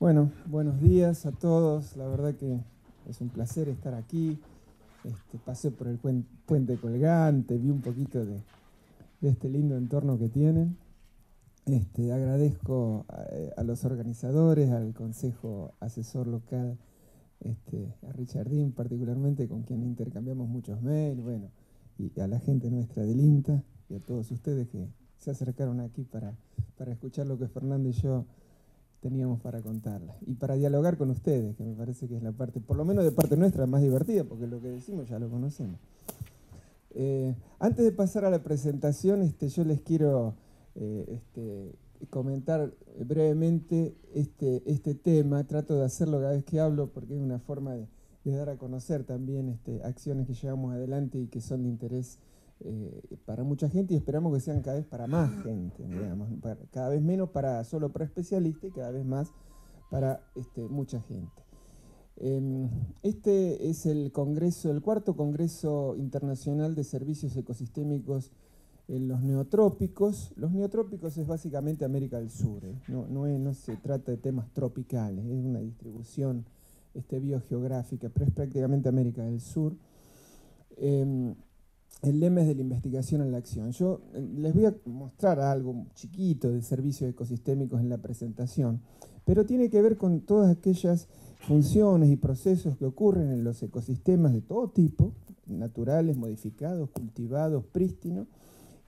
Bueno, buenos días a todos. La verdad que es un placer estar aquí. Pasé por el puente colgante, vi un poquito de este lindo entorno que tienen. Agradezco a los organizadores, al Consejo Asesor Local, a Richardín particularmente, con quien intercambiamos muchos mails, bueno, y a la gente nuestra del INTA y a todos ustedes que se acercaron aquí para escuchar lo que Fernando y yo teníamos para contarla y para dialogar con ustedes, que me parece que es la parte, por lo menos de parte nuestra, más divertida, porque lo que decimos ya lo conocemos. Antes de pasar a la presentación, yo les quiero comentar brevemente este tema. Trato de hacerlo cada vez que hablo porque es una forma de dar a conocer también acciones que llevamos adelante y que son de interés para mucha gente, y esperamos que sean cada vez para más gente, digamos, cada vez menos solo para especialistas y cada vez más para mucha gente. Este es el cuarto Congreso Internacional de Servicios Ecosistémicos en los Neotrópicos. Los neotrópicos es básicamente América del Sur, no se trata de temas tropicales, es una distribución biogeográfica, pero es prácticamente América del Sur. El lema es de la investigación a la acción. Yo les voy a mostrar algo chiquito de servicios ecosistémicos en la presentación, pero tiene que ver con todas aquellas funciones y procesos que ocurren en los ecosistemas de todo tipo, naturales, modificados, cultivados, prístinos,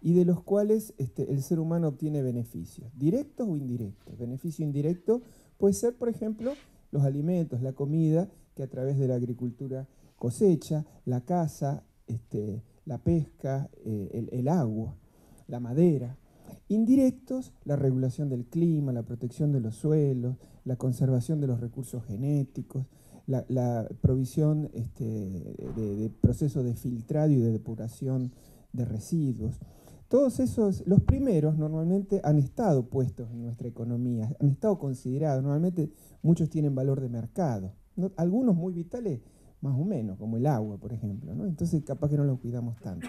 y de los cuales el ser humano obtiene beneficios, directos o indirectos. Beneficio indirecto puede ser, por ejemplo, los alimentos, la comida, que a través de la agricultura cosecha, la caza, la pesca, el agua, la madera. Indirectos, la regulación del clima, la protección de los suelos, la conservación de los recursos genéticos, la provisión de procesos de filtrado y de depuración de residuos. Todos esos, los primeros normalmente han estado puestos en nuestra economía, han estado considerados, normalmente muchos tienen valor de mercado, ¿no? Algunos muy vitales, más o menos, como el agua, por ejemplo, ¿no? Entonces capaz que no los cuidamos tanto.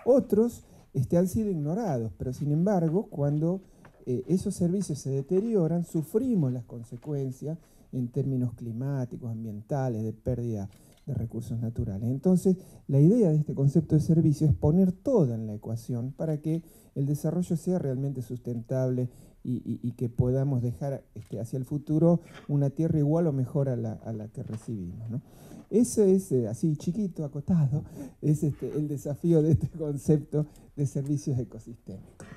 Otros han sido ignorados, pero sin embargo, cuando esos servicios se deterioran, sufrimos las consecuencias en términos climáticos, ambientales, de pérdida de recursos naturales. Entonces, la idea de este concepto de servicio es poner todo en la ecuación para que el desarrollo sea realmente sustentable y que podamos dejar hacia el futuro una tierra igual o mejor a la que recibimos, ¿no? Eso es, así chiquito, acotado, es el desafío de este concepto de servicios ecosistémicos.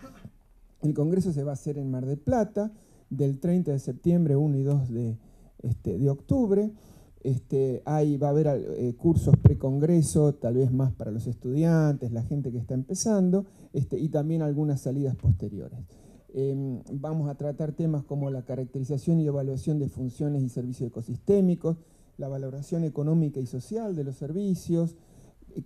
El congreso se va a hacer en Mar del Plata, del 30 de septiembre, 1 y 2 de octubre. Ahí va a haber cursos precongreso, tal vez más para los estudiantes, la gente que está empezando, y también algunas salidas posteriores. Vamos a tratar temas como la caracterización y evaluación de funciones y servicios ecosistémicos, la valoración económica y social de los servicios,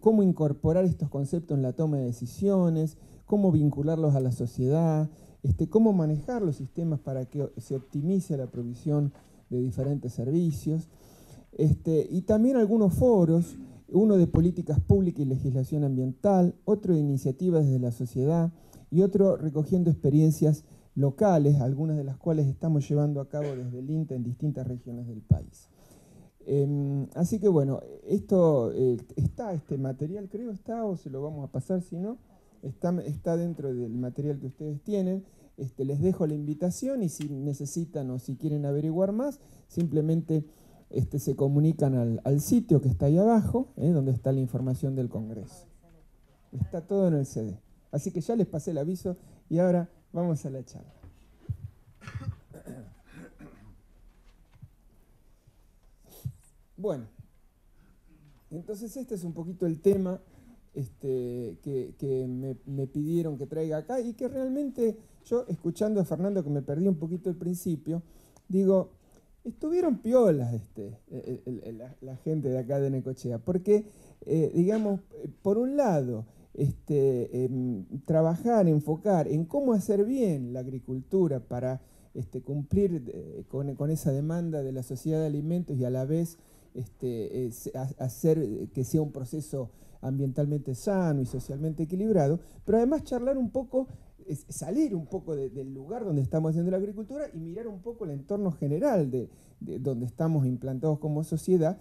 cómo incorporar estos conceptos en la toma de decisiones, cómo vincularlos a la sociedad, cómo manejar los sistemas para que se optimice la provisión de diferentes servicios, y también algunos foros, uno de políticas públicas y legislación ambiental, otro de iniciativas desde la sociedad y otro recogiendo experiencias locales, algunas de las cuales estamos llevando a cabo desde el INTA en distintas regiones del país. Así que bueno, esto está, este material creo está, o se lo vamos a pasar, si no, está dentro del material que ustedes tienen. Les dejo la invitación y si necesitan o si quieren averiguar más, simplemente se comunican al sitio que está ahí abajo, donde está la información del Congreso. Está todo en el CD. Así que ya les pasé el aviso y ahora vamos a la charla. Bueno, entonces este es un poquito el tema que me pidieron que traiga acá y que realmente yo, escuchando a Fernando, que me perdí un poquito al principio, digo, estuvieron piolas la gente de acá de Necochea, porque, digamos, por un lado, trabajar, enfocar en cómo hacer bien la agricultura para cumplir con esa demanda de la sociedad de alimentos y a la vez hacer que sea un proceso ambientalmente sano y socialmente equilibrado, pero además charlar un poco es salir un poco del lugar donde estamos haciendo la agricultura y mirar un poco el entorno general de donde estamos implantados como sociedad,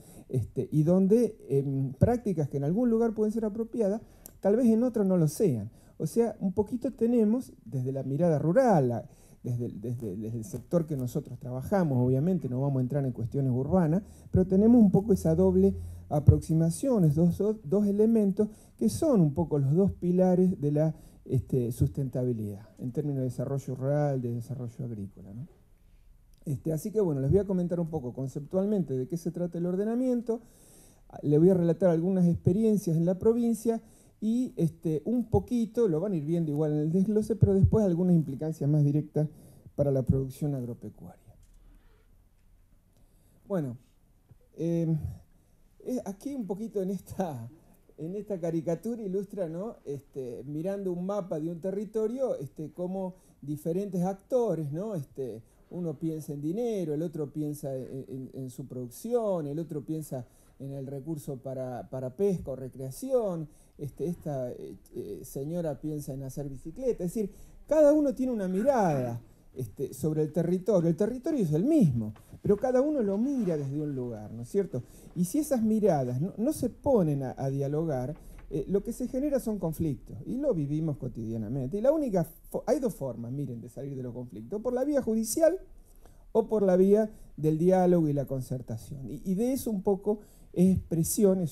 y donde prácticas que en algún lugar pueden ser apropiadas, tal vez en otro no lo sean. O sea, un poquito tenemos, desde la mirada rural, desde el sector que nosotros trabajamos, obviamente no vamos a entrar en cuestiones urbanas, pero tenemos un poco esa doble aproximación, esos dos elementos que son un poco los dos pilares de la sustentabilidad, en términos de desarrollo rural, de desarrollo agrícola, ¿no? Así que bueno, les voy a comentar un poco conceptualmente de qué se trata el ordenamiento, les voy a relatar algunas experiencias en la provincia y un poquito, lo van a ir viendo igual en el desglose, pero después algunas implicancias más directas para la producción agropecuaria. Bueno, aquí un poquito en esta caricatura ilustra, ¿no? Mirando un mapa de un territorio, cómo diferentes actores, ¿no? Uno piensa en dinero, el otro piensa en su producción, el otro piensa en el recurso para pesca o recreación, esta señora piensa en hacer bicicleta, es decir, cada uno tiene una mirada sobre el territorio es el mismo, pero cada uno lo mira desde un lugar, ¿no es cierto? Y si esas miradas no se ponen a dialogar, lo que se genera son conflictos, y lo vivimos cotidianamente. Y hay dos formas, miren, de salir de los conflictos, por la vía judicial o por la vía del diálogo y la concertación. Y de eso un poco es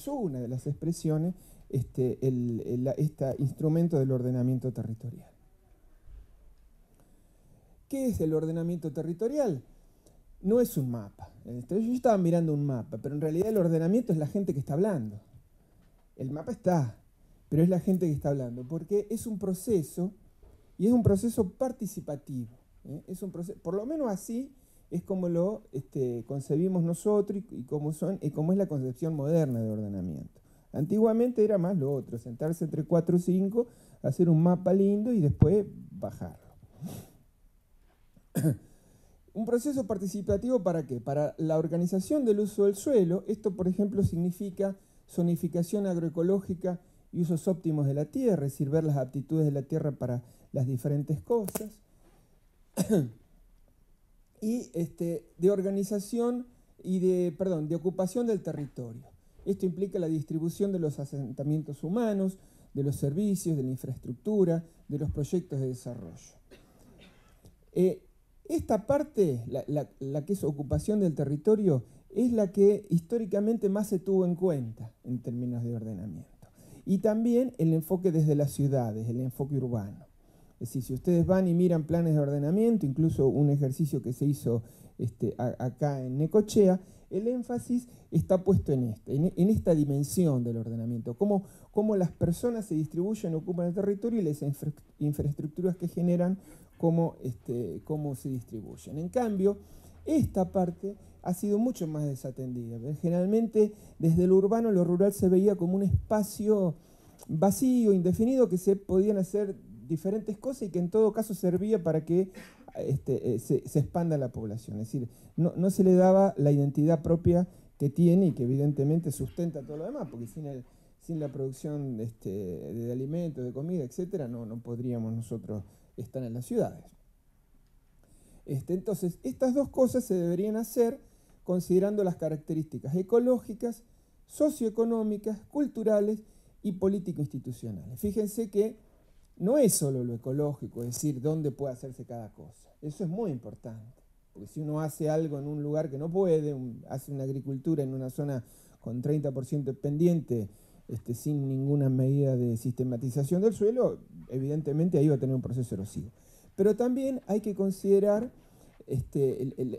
una de las expresiones, este instrumento del ordenamiento territorial. ¿Qué es el ordenamiento territorial? No es un mapa. Yo estaba mirando un mapa, pero en realidad el ordenamiento es la gente que está hablando. El mapa está, pero es la gente que está hablando, porque es un proceso, y es un proceso participativo. Es un proceso, por lo menos así es como lo concebimos nosotros y como es la concepción moderna de ordenamiento. Antiguamente era más lo otro, sentarse entre 4 o 5, hacer un mapa lindo y después bajarlo. Un proceso participativo, ¿para qué? Para la organización del uso del suelo. Esto, por ejemplo, significa zonificación agroecológica y usos óptimos de la tierra, es decir, ver las aptitudes de la tierra para las diferentes cosas. Y de organización y de ocupación del territorio. Esto implica la distribución de los asentamientos humanos, de los servicios, de la infraestructura, de los proyectos de desarrollo. Esta parte, la que es ocupación del territorio, es la que históricamente más se tuvo en cuenta en términos de ordenamiento. Y también el enfoque desde las ciudades, el enfoque urbano. Es decir, si ustedes van y miran planes de ordenamiento, incluso un ejercicio que se hizo acá en Necochea, el énfasis está puesto en esta dimensión del ordenamiento, cómo las personas se distribuyen, ocupan el territorio y las infraestructuras que generan, cómo se distribuyen. En cambio, esta parte ha sido mucho más desatendida. Generalmente, desde lo urbano, lo rural se veía como un espacio vacío, indefinido, que se podían hacer diferentes cosas y que en todo caso servía para que se expanda la población. Es decir, no se le daba la identidad propia que tiene y que evidentemente sustenta todo lo demás, porque sin la producción de alimentos, de comida, etcétera, no podríamos nosotros estar en las ciudades. Entonces, estas dos cosas se deberían hacer considerando las características ecológicas, socioeconómicas, culturales y político-institucionales. Fíjense que no es solo lo ecológico, es decir, dónde puede hacerse cada cosa. Eso es muy importante, porque si uno hace algo en un lugar que no puede, hace una agricultura en una zona con 30% pendiente, sin ninguna medida de sistematización del suelo, evidentemente ahí va a tener un proceso erosivo. Pero también hay que considerar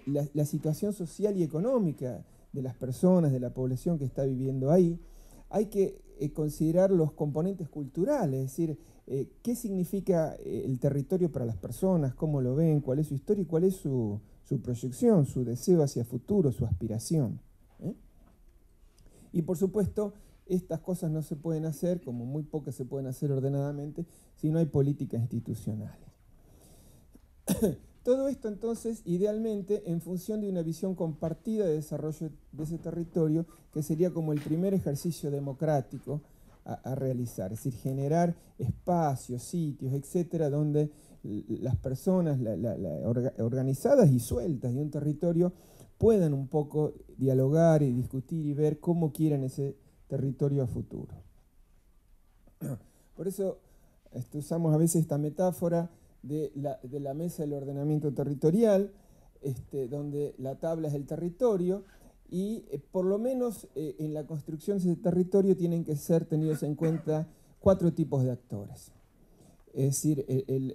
la situación social y económica de las personas, de la población que está viviendo ahí. Hay que considerar los componentes culturales, es decir, qué significa el territorio para las personas, cómo lo ven, cuál es su historia y cuál es su proyección, su deseo hacia el futuro, su aspiración. Y por supuesto, estas cosas no se pueden hacer, como muy pocas se pueden hacer ordenadamente, si no hay políticas institucionales. Todo esto entonces, idealmente, en función de una visión compartida de desarrollo de ese territorio, que sería como el primer ejercicio democrático a realizar, es decir, generar espacios, sitios, etcétera, donde las personas organizadas y sueltas de un territorio puedan un poco dialogar y discutir y ver cómo quieren ese territorio a futuro. Por eso usamos a veces esta metáfora de la mesa del ordenamiento territorial, donde la tabla es el territorio, y por lo menos en la construcción de ese territorio tienen que ser tenidos en cuenta 4 tipos de actores. Es decir,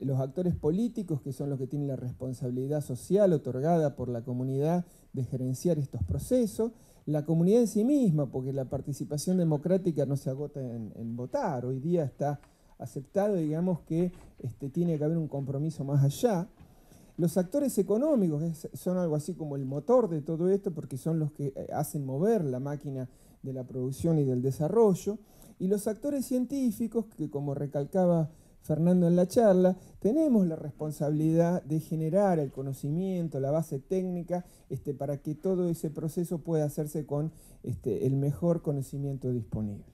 los actores políticos, que son los que tienen la responsabilidad social otorgada por la comunidad de gerenciar estos procesos, la comunidad en sí misma, porque la participación democrática no se agota en votar, hoy día está aceptado, digamos, que tiene que haber un compromiso más allá. Los actores económicos son algo así como el motor de todo esto, porque son los que hacen mover la máquina de la producción y del desarrollo, y los actores científicos, que como recalcaba Fernando en la charla, tenemos la responsabilidad de generar el conocimiento, la base técnica, para que todo ese proceso pueda hacerse con el mejor conocimiento disponible.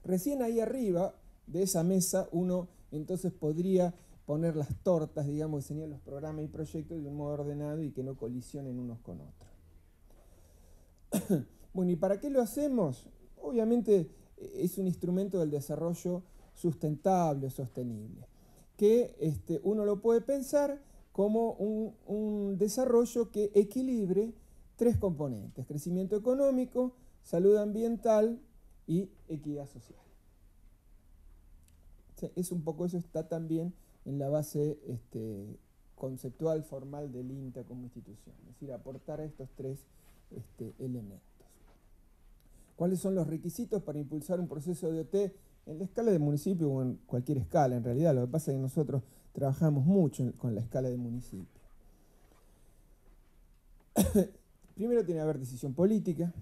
Recién ahí arriba de esa mesa uno entonces podría poner las tortas, digamos, diseñar los programas y proyectos de un modo ordenado y que no colisionen unos con otros. Bueno, ¿y para qué lo hacemos? Obviamente es un instrumento del desarrollo sustentable, sostenible, que uno lo puede pensar como un desarrollo que equilibre 3 componentes: crecimiento económico, salud ambiental y equidad social. Es un poco eso, está también en la base conceptual, formal del INTA como institución, es decir, aportar a estos 3 elementos. ¿Cuáles son los requisitos para impulsar un proceso de OT en la escala de municipio o en cualquier escala? En realidad, lo que pasa es que nosotros trabajamos mucho con la escala de municipio. Primero tiene que haber decisión política.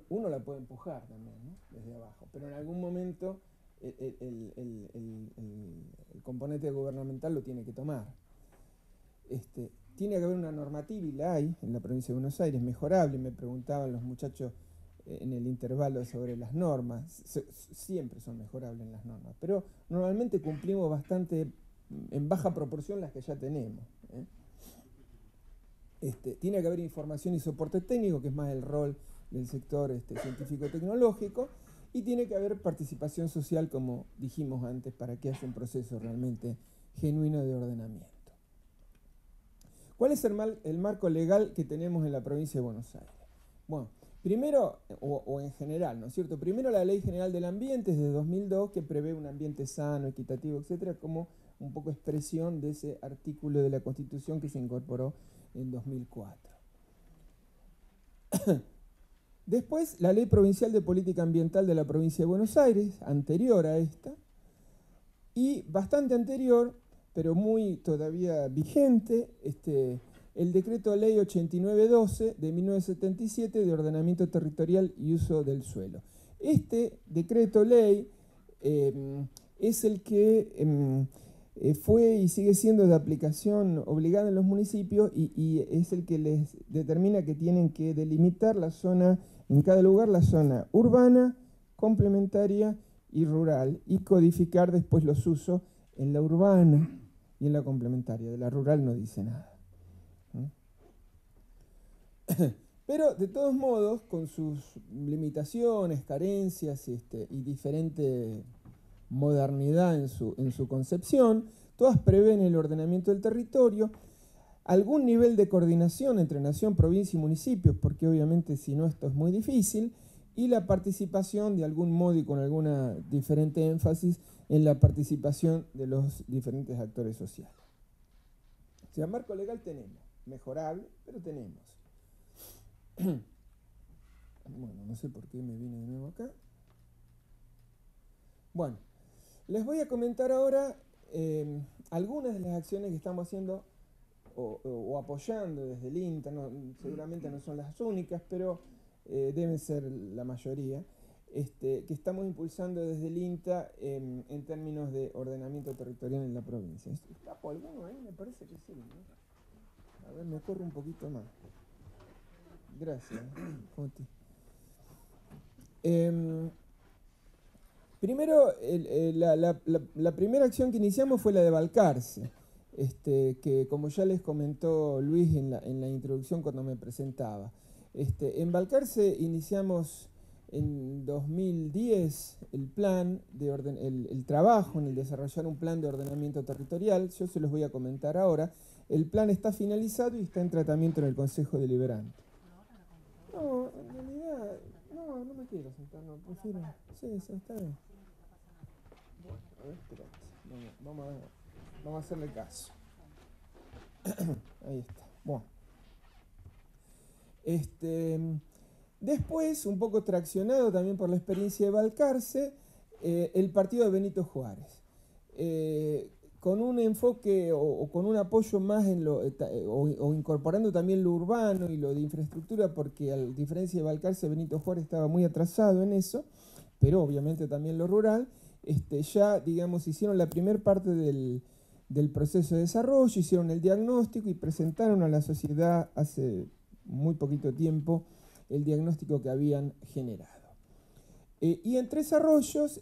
Uno la puede empujar también, ¿no?, desde abajo, pero en algún momento el componente gubernamental lo tiene que tomar. Tiene que haber una normativa, y la hay en la provincia de Buenos Aires, mejorable. Me preguntaban los muchachos en el intervalo sobre las normas. Siempre son mejorables las normas, pero normalmente cumplimos bastante en baja proporción las que ya tenemos, tiene que haber información y soporte técnico, que es más el rol del sector científico-tecnológico, y tiene que haber participación social, como dijimos antes, para que haya un proceso realmente genuino de ordenamiento. ¿Cuál es el marco legal que tenemos en la provincia de Buenos Aires? Bueno, primero, o en general, ¿no es cierto? Primero la Ley General del Ambiente es de 2002, que prevé un ambiente sano, equitativo, etcétera, como un poco expresión de ese artículo de la Constitución que se incorporó en 2004. Después, la Ley Provincial de Política Ambiental de la Provincia de Buenos Aires, anterior a esta, y bastante anterior, pero muy todavía vigente, el Decreto Ley 8912 de 1977 de Ordenamiento Territorial y Uso del Suelo. Este Decreto Ley es el que fue y sigue siendo de aplicación obligada en los municipios y es el que les determina que tienen que delimitar la zona, en cada lugar la zona urbana, complementaria y rural, y codificar después los usos en la urbana y en la complementaria. De la rural no dice nada. Pero de todos modos, con sus limitaciones, carencias y diferente modernidad en su concepción, todas prevén el ordenamiento del territorio, algún nivel de coordinación entre nación, provincia y municipios, porque obviamente si no esto es muy difícil, y la participación de algún modo y con alguna diferente énfasis en la participación de los diferentes actores sociales. O sea, marco legal tenemos, mejorable, pero tenemos. Bueno, no sé por qué me vine de nuevo acá. Bueno, les voy a comentar ahora algunas de las acciones que estamos haciendo o apoyando desde el INTA. Seguramente no son las únicas, pero deben ser la mayoría, que estamos impulsando desde el INTA en términos de ordenamiento territorial en la provincia. ¿Tapo alguno ahí? Me parece que sí, ¿no? A ver, me corro un poquito más. Gracias, Oti. Primero, la primera acción que iniciamos fue la de Balcarce, que como ya les comentó Luis en la introducción cuando me presentaba. En Balcarce iniciamos en 2010 el plan el trabajo en el desarrollar un plan de ordenamiento territorial. Yo se los voy a comentar ahora. El plan está finalizado y está en tratamiento en el Consejo Deliberante. No, en realidad, no me quiero sentar, no, prefiero. Sí, está bien. Bueno, a ver, espérate. Vamos a hacerle caso. Ahí está. Bueno. Después, un poco traccionado también por la experiencia de Balcarce, el partido de Benito Juárez. Con un enfoque o con un apoyo más en o incorporando también lo urbano y lo de infraestructura, porque a diferencia de Balcarce, Benito Juárez estaba muy atrasado en eso, pero obviamente también lo rural. Ya, digamos, hicieron la primera parte del proceso de desarrollo, hicieron el diagnóstico y presentaron a la sociedad hace muy poquito tiempo el diagnóstico que habían generado. Y en Tres Arroyos,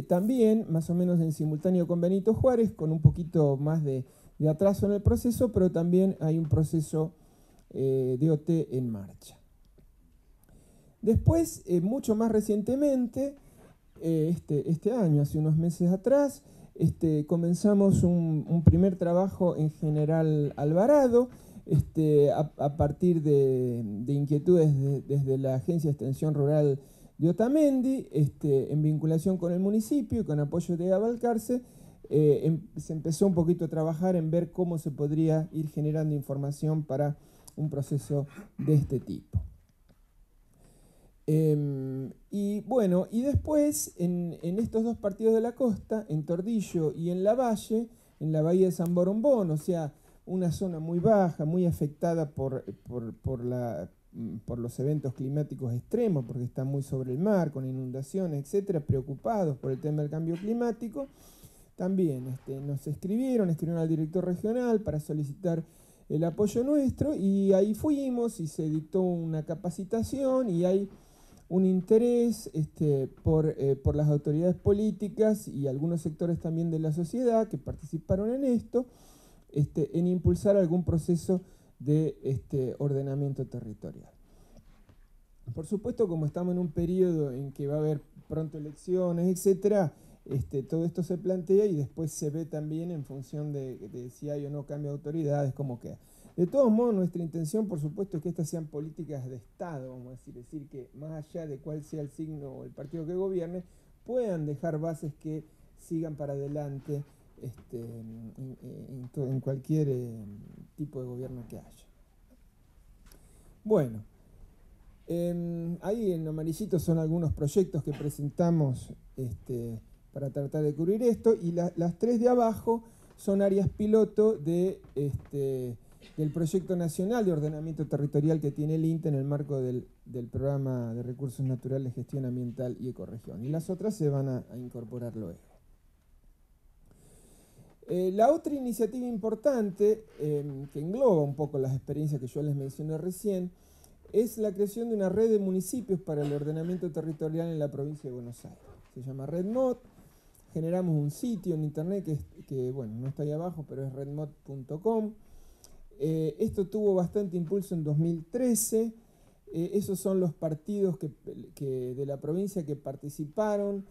también, más o menos en simultáneo con Benito Juárez, con un poquito más de atraso en el proceso, pero también hay un proceso de OT en marcha. Después, mucho más recientemente, este año, hace unos meses atrás, comenzamos un primer trabajo en General Alvarado, a partir de inquietudes desde la Agencia de Extensión Rural de Otamendi, en vinculación con el municipio y con apoyo de Balcarce, se empezó un poquito a trabajar en ver cómo se podría ir generando información para un proceso de este tipo. Y bueno, y después en estos dos partidos de la costa, en Tordillo y en la bahía de San Borombón, o sea, una zona muy baja, muy afectada por los eventos climáticos extremos, porque está muy sobre el mar, con inundaciones, etcétera, preocupados por el tema del cambio climático. También nos escribieron al director regional para solicitar el apoyo nuestro, y ahí fuimos y se dictó una capacitación, y hay un interés por las autoridades políticas y algunos sectores también de la sociedad que participaron en esto, en impulsar algún proceso de ordenamiento territorial. Por supuesto, como estamos en un periodo en que va a haber pronto elecciones, etcétera, todo esto se plantea y después se ve también en función de si hay o no cambio de autoridades, cómo queda. De todos modos, nuestra intención, por supuesto, es que estas sean políticas de Estado, vamos a decir que más allá de cuál sea el signo o el partido que gobierne, puedan dejar bases que sigan para adelante en cualquier tipo de gobierno que haya. Bueno, ahí en amarillito son algunos proyectos que presentamos para tratar de cubrir esto, y las tres de abajo son áreas piloto del proyecto nacional de ordenamiento territorial que tiene el INTA en el marco del programa de recursos naturales, gestión ambiental y ecorregión. Y las otras se van a incorporar luego. La otra iniciativa importante, que engloba un poco las experiencias que yo les mencioné recién, es la creación de una red de municipios para el ordenamiento territorial en la provincia de Buenos Aires. Se llama RedMod. Generamos un sitio en internet que bueno, no está ahí abajo, pero es redmod.com. Esto tuvo bastante impulso en 2013. Esos son los partidos de la provincia que participaron.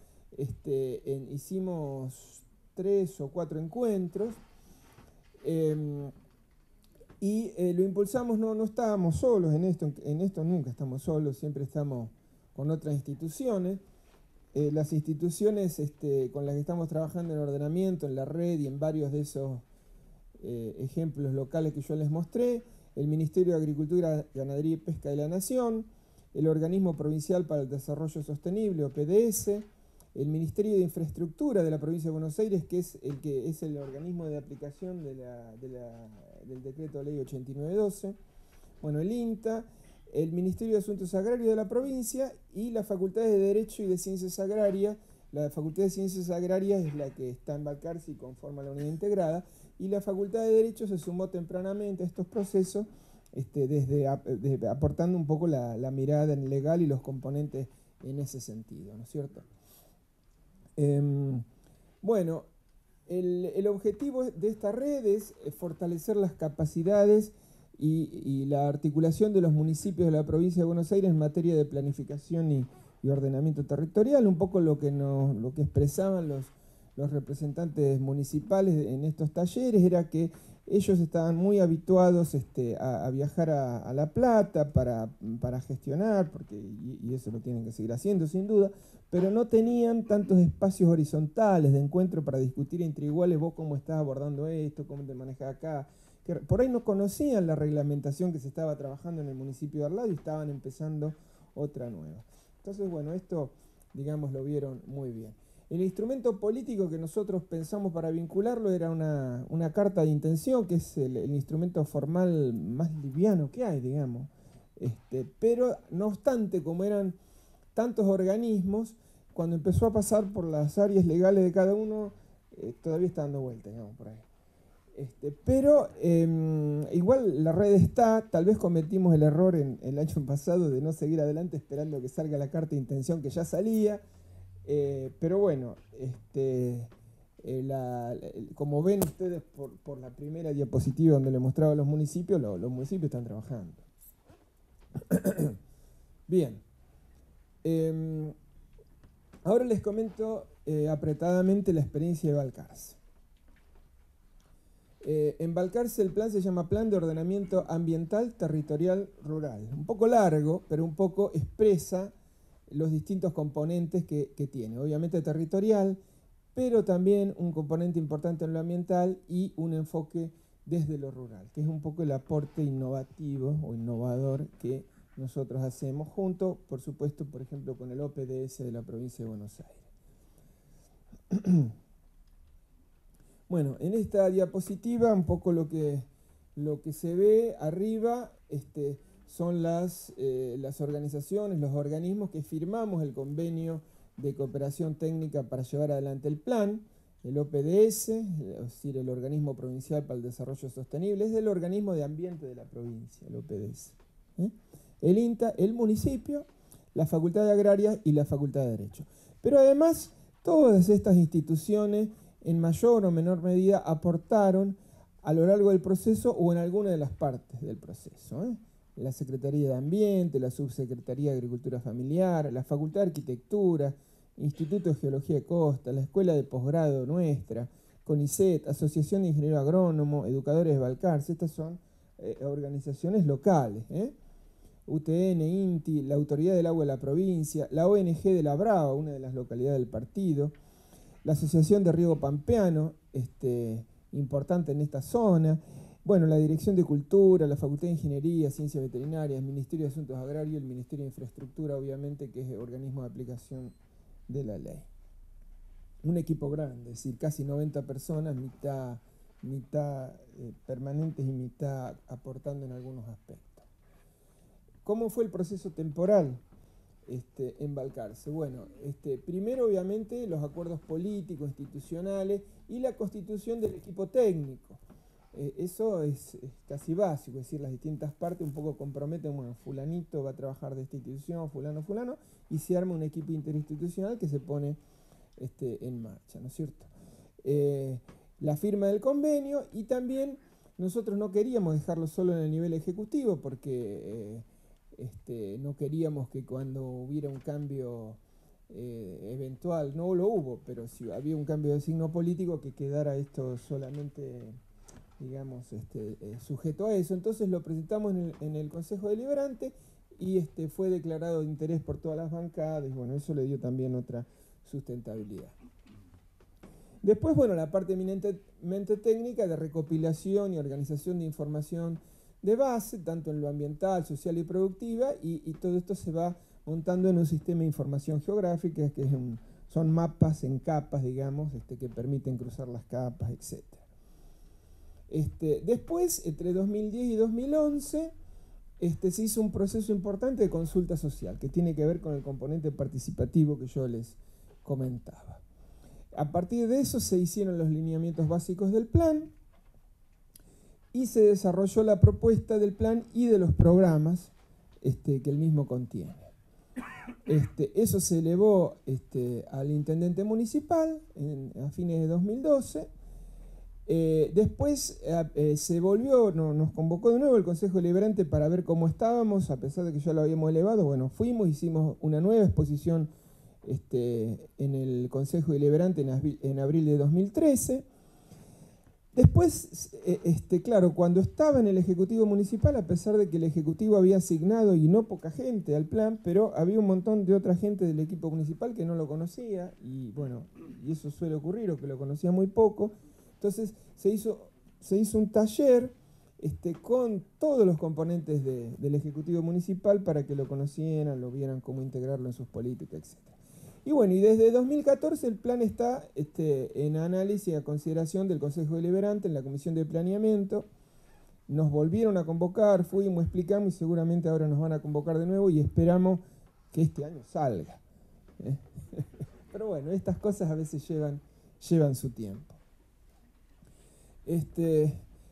Hicimos 3 o 4 encuentros. Y lo impulsamos, no estábamos solos en esto nunca estamos solos, siempre estamos con otras instituciones. Las instituciones con las que estamos trabajando en ordenamiento, en la red y en varios de esos ejemplos locales que yo les mostré: el Ministerio de Agricultura, Ganadería y Pesca de la Nación, el Organismo Provincial para el Desarrollo Sostenible, OPDS, el Ministerio de Infraestructura de la Provincia de Buenos Aires, que es el organismo de aplicación del decreto de ley 8912, bueno, el INTA, el Ministerio de Asuntos Agrarios de la provincia y las facultades de Derecho y de Ciencias Agrarias. La Facultad de Ciencias Agrarias es la que está en Balcarce y conforma la unidad integrada, y la Facultad de Derecho se sumó tempranamente a estos procesos, aportando un poco la mirada legal y los componentes en ese sentido, ¿no es cierto? Bueno, el objetivo de esta red es fortalecer las capacidades y la articulación de los municipios de la provincia de Buenos Aires en materia de planificación y ordenamiento territorial, un poco lo que expresaban los representantes municipales en estos talleres era que ellos estaban muy habituados a viajar a La Plata para gestionar, y eso lo tienen que seguir haciendo sin duda, pero no tenían tantos espacios horizontales de encuentro para discutir entre iguales, vos cómo estás abordando esto, cómo te manejas acá, que por ahí no conocían la reglamentación que se estaba trabajando en el municipio de al lado y estaban empezando otra nueva. Entonces, bueno, esto, digamos, lo vieron muy bien. El instrumento político que nosotros pensamos para vincularlo era una carta de intención, que es el instrumento formal más liviano que hay, digamos. Pero, no obstante, como eran tantos organismos, cuando empezó a pasar por las áreas legales de cada uno, todavía está dando vueltas, digamos, por ahí. Pero igual la red está, tal vez cometimos el error el año pasado de no seguir adelante esperando que salga la carta de intención que ya salía, pero bueno, como ven ustedes por la primera diapositiva donde le mostraba a los municipios, los municipios están trabajando. Bien, ahora les comento apretadamente la experiencia de Balcarce. En Balcarce el plan se llama Plan de Ordenamiento Ambiental Territorial Rural. Un poco largo, pero un poco expresa los distintos componentes que tiene. Obviamente territorial, pero también un componente importante en lo ambiental y un enfoque desde lo rural, que es un poco el aporte innovativo o innovador que nosotros hacemos junto, por supuesto, por ejemplo, con el OPDS de la provincia de Buenos Aires. Bueno, en esta diapositiva un poco lo que se ve arriba son las organizaciones, los organismos que firmamos el convenio de cooperación técnica para llevar adelante el plan, el OPDS, es decir, el Organismo Provincial para el Desarrollo Sostenible, es el organismo de ambiente de la provincia, el OPDS. El INTA, el municipio, la Facultad de Agraria y la Facultad de Derecho. Pero además, todas estas instituciones en mayor o menor medida aportaron a lo largo del proceso o en alguna de las partes del proceso. La Secretaría de Ambiente, la Subsecretaría de Agricultura Familiar, la Facultad de Arquitectura, Instituto de Geología de Costa, la Escuela de Posgrado nuestra, CONICET, Asociación de Ingenieros Agrónomos, Educadores de Balcarce, estas son organizaciones locales. UTN, INTI, la Autoridad del Agua de la provincia, la ONG de La Brava, una de las localidades del partido, la Asociación de Riego Pampeano, importante en esta zona, bueno, la Dirección de Cultura, la Facultad de Ingeniería, Ciencias Veterinarias, el Ministerio de Asuntos Agrarios, el Ministerio de Infraestructura, obviamente, que es el organismo de aplicación de la ley. Un equipo grande, es decir, casi 90 personas, mitad permanentes y mitad aportando en algunos aspectos. ¿Cómo fue el proceso temporal en Balcarce? Bueno, primero obviamente los acuerdos políticos, institucionales y la constitución del equipo técnico. Eso es casi básico, es decir, las distintas partes un poco comprometen, bueno, fulanito va a trabajar de esta institución, fulano, y se arma un equipo interinstitucional que se pone en marcha, ¿no es cierto? La firma del convenio y también nosotros no queríamos dejarlo solo en el nivel ejecutivo porque no queríamos que cuando hubiera un cambio eventual, no lo hubo, pero si había un cambio de signo político que quedara esto solamente, digamos, sujeto a eso. Entonces lo presentamos en el Consejo Deliberante y fue declarado de interés por todas las bancadas y bueno, eso le dio también otra sustentabilidad. Después, bueno, la parte eminentemente técnica de recopilación y organización de información de base, tanto en lo ambiental, social y productiva, y todo esto se va montando en un sistema de información geográfica, que son mapas en capas, digamos, que permiten cruzar las capas, etc. Después, entre 2010 y 2011, se hizo un proceso importante de consulta social, que tiene que ver con el componente participativo que yo les comentaba. A partir de eso se hicieron los lineamientos básicos del plan y se desarrolló la propuesta del plan y de los programas que el mismo contiene. Eso se elevó al intendente municipal a fines de 2012. Después se volvió, nos convocó de nuevo el Consejo Deliberante para ver cómo estábamos, a pesar de que ya lo habíamos elevado. Bueno, fuimos, hicimos una nueva exposición en el Consejo Deliberante en abril de 2013. Después, claro, cuando estaba en el Ejecutivo Municipal, a pesar de que el Ejecutivo había asignado, y no poca gente, al plan, pero había un montón de otra gente del equipo municipal que no lo conocía, y bueno, y eso suele ocurrir, o que lo conocía muy poco. Entonces se hizo un taller con todos los componentes del Ejecutivo Municipal para que lo conocieran, lo vieran cómo integrarlo en sus políticas, etc. Y bueno, y desde 2014 el plan está en análisis y a consideración del Consejo Deliberante en la Comisión de Planeamiento. Nos volvieron a convocar, fuimos, explicamos y seguramente ahora nos van a convocar de nuevo y esperamos que este año salga. Pero bueno, estas cosas a veces llevan su tiempo.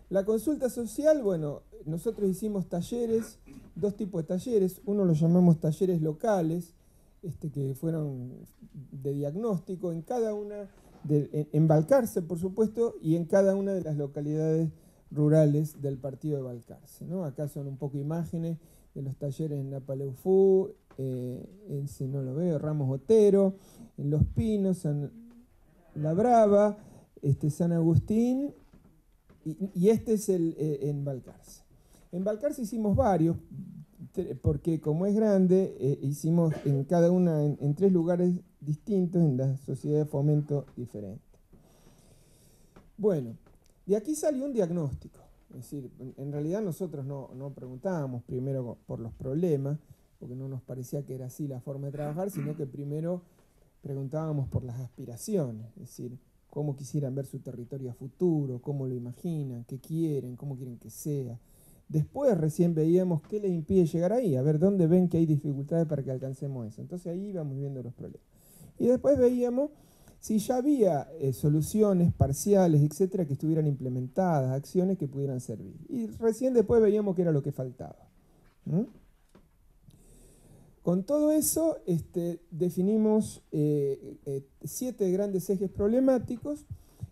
La consulta social, bueno, nosotros hicimos talleres, dos tipos de talleres. Uno lo llamamos talleres locales, que fueron de diagnóstico en cada una, en Balcarce, por supuesto, y en cada una de las localidades rurales del partido de Balcarce, ¿no? Acá son un poco imágenes de los talleres en Napaleufú, si no lo veo, Ramos Otero, en Los Pinos, en La Brava, San Agustín, y este es en Balcarce. En Balcarce hicimos varios, porque como es grande, hicimos en cada una, en 3 lugares distintos, en la sociedad de fomento diferente. Bueno, de aquí salió un diagnóstico. Es decir, en realidad nosotros no preguntábamos primero por los problemas, porque no nos parecía que era así la forma de trabajar, sino que primero preguntábamos por las aspiraciones, es decir, cómo quisieran ver su territorio a futuro, cómo lo imaginan, qué quieren, cómo quieren que sea. Después recién veíamos qué les impide llegar ahí, a ver dónde ven que hay dificultades para que alcancemos eso. Entonces ahí íbamos viendo los problemas. Y después veíamos si ya había soluciones parciales, etcétera, que estuvieran implementadas, acciones que pudieran servir. Y recién después veíamos qué era lo que faltaba. Con todo eso definimos 7 grandes ejes problemáticos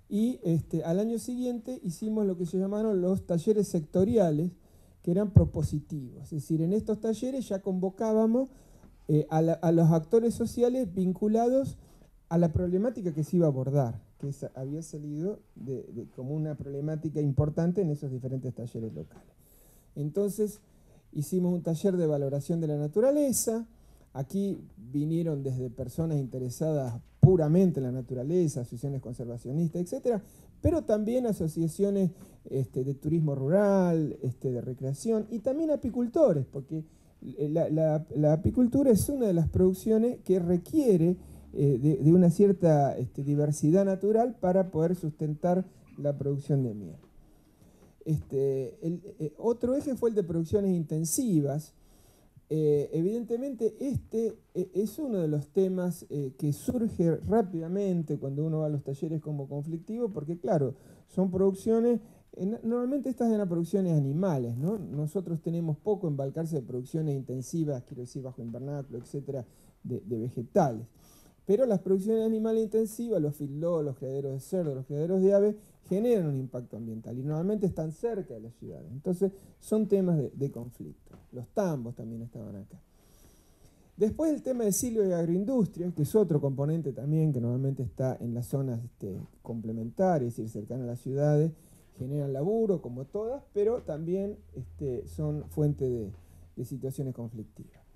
y al año siguiente hicimos lo que se llamaron los talleres sectoriales, que eran propositivos. Es decir, en estos talleres ya convocábamos a los actores sociales vinculados a la problemática que se iba a abordar, que había salido como una problemática importante en esos diferentes talleres locales. Entonces, hicimos un taller de valoración de la naturaleza. Aquí vinieron desde personas interesadas puramente en la naturaleza, asociaciones conservacionistas, etcétera, pero también asociaciones de turismo rural, de recreación, y también apicultores, porque la apicultura es una de las producciones que requiere de una cierta diversidad natural para poder sustentar la producción de miel. Otro eje fue el de producciones intensivas. Evidentemente es uno de los temas que surge rápidamente cuando uno va a los talleres como conflictivo, porque claro, son producciones, normalmente estas eran producciones animales, ¿no? Nosotros tenemos poco en Balcarce de producciones intensivas, quiero decir bajo invernáculo, etcétera, de vegetales. Pero las producciones animales intensivas, los feedlots, los criaderos de cerdo, los criaderos de aves, generan un impacto ambiental y normalmente están cerca de las ciudades. Entonces son temas de conflicto. Los tambos también estaban acá. Después el tema de silvio y agroindustria, que es otro componente también que normalmente está en las zonas complementarias, es decir, cercanas a las ciudades, generan laburo como todas, pero también son fuente de situaciones conflictivas.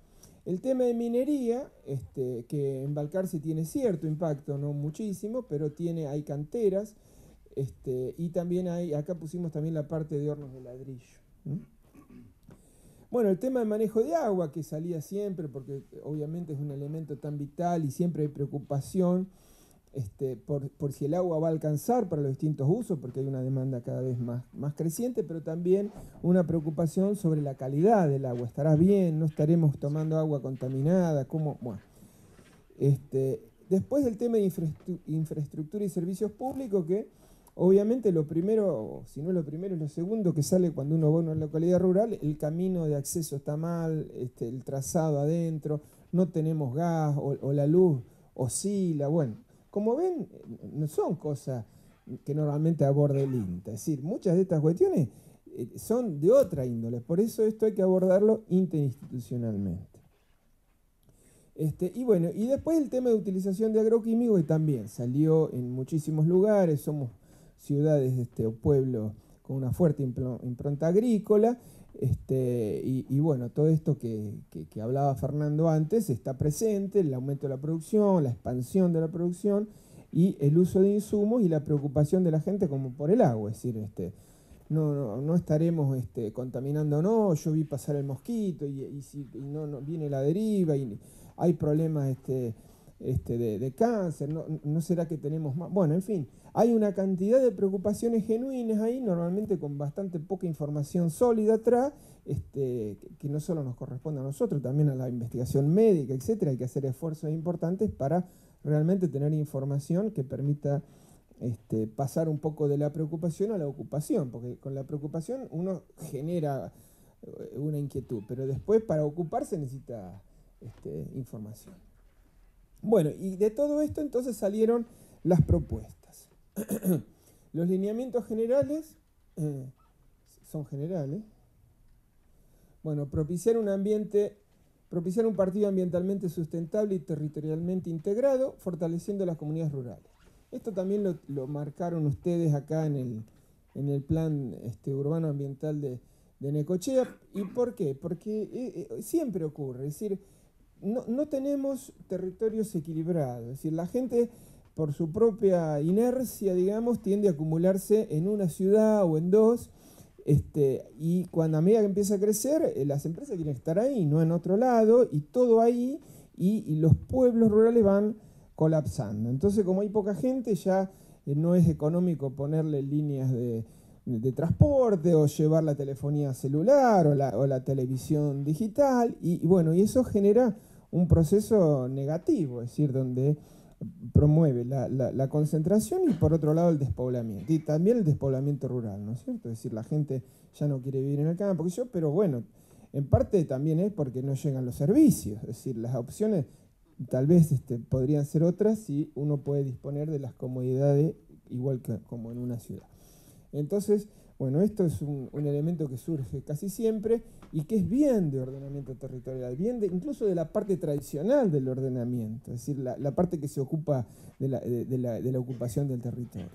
El tema de minería, que en Balcarce tiene cierto impacto, no muchísimo, pero hay canteras, y también acá pusimos también la parte de hornos de ladrillo. Bueno, el tema de manejo de agua, que salía siempre, porque obviamente es un elemento tan vital y siempre hay preocupación por si el agua va a alcanzar para los distintos usos, porque hay una demanda cada vez más creciente, pero también una preocupación sobre la calidad del agua. ¿Estará bien? ¿No estaremos tomando agua contaminada? ¿Cómo? Bueno. Después el tema de infraestructura y servicios públicos, que obviamente lo primero, si no es lo primero, es lo segundo que sale cuando uno va a una localidad rural. El camino de acceso está mal, el trazado adentro, no tenemos gas o la luz oscila. Bueno, como ven, no son cosas que normalmente aborda el INTA. Es decir, muchas de estas cuestiones son de otra índole. Por eso esto hay que abordarlo interinstitucionalmente. Y bueno, y después el tema de utilización de agroquímicos, que también salió en muchísimos lugares. Somos ciudades o pueblos con una fuerte impronta agrícola. Y bueno, todo esto que hablaba Fernando antes está presente: el aumento de la producción, la expansión de la producción y el uso de insumos y la preocupación de la gente como por el agua. Es decir, no estaremos contaminándonos. Yo vi pasar el mosquito y no viene la deriva y hay problemas de cáncer. No será que tenemos más. Bueno, en fin, hay una cantidad de preocupaciones genuinas ahí, normalmente con bastante poca información sólida atrás, que no solo nos corresponde a nosotros, también a la investigación médica, etcétera. Hay que hacer esfuerzos importantes para realmente tener información que permita pasar un poco de la preocupación a la ocupación, porque con la preocupación uno genera una inquietud, pero después para ocuparse necesita información. Bueno, y de todo esto entonces salieron las propuestas. Los lineamientos generales son generales. Bueno, propiciar un partido ambientalmente sustentable y territorialmente integrado, fortaleciendo las comunidades rurales. Esto también lo marcaron ustedes acá en el plan urbano ambiental de Necochea. ¿Y por qué? Porque siempre ocurre, es decir, no tenemos territorios equilibrados. Es decir, la gente, por su propia inercia, digamos, tiende a acumularse en una ciudad o en dos. Y cuando a medida que empieza a crecer, las empresas quieren estar ahí, no en otro lado, y todo ahí, y los pueblos rurales van colapsando. Entonces, como hay poca gente, ya no es económico ponerle líneas de transporte o llevar la telefonía celular o la televisión digital, y bueno, y eso genera un proceso negativo, es decir, donde promueve la concentración y por otro lado el despoblamiento, y también el despoblamiento rural, ¿no es cierto? Es decir, la gente ya no quiere vivir en el campo, pero bueno, en parte también es porque no llegan los servicios. Es decir, las opciones tal vez podrían ser otras si uno puede disponer de las comodidades igual que como en una ciudad. Entonces, bueno, esto es un elemento que surge casi siempre y que es bien de ordenamiento territorial, incluso de la parte tradicional del ordenamiento, es decir, la parte que se ocupa de la ocupación del territorio.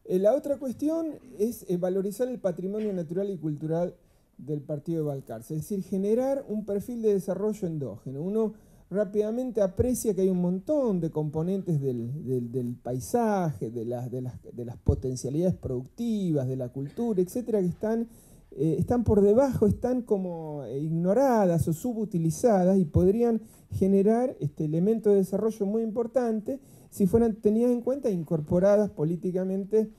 La otra cuestión es valorizar el patrimonio natural y cultural del partido de Balcarce, es decir, generar un perfil de desarrollo endógeno. Uno rápidamente aprecia que hay un montón de componentes del paisaje, de las potencialidades productivas, de la cultura, etcétera, que están por debajo, están como ignoradas o subutilizadas y podrían generar elementos de desarrollo muy importantes si fueran tenidas en cuenta e incorporadas políticamente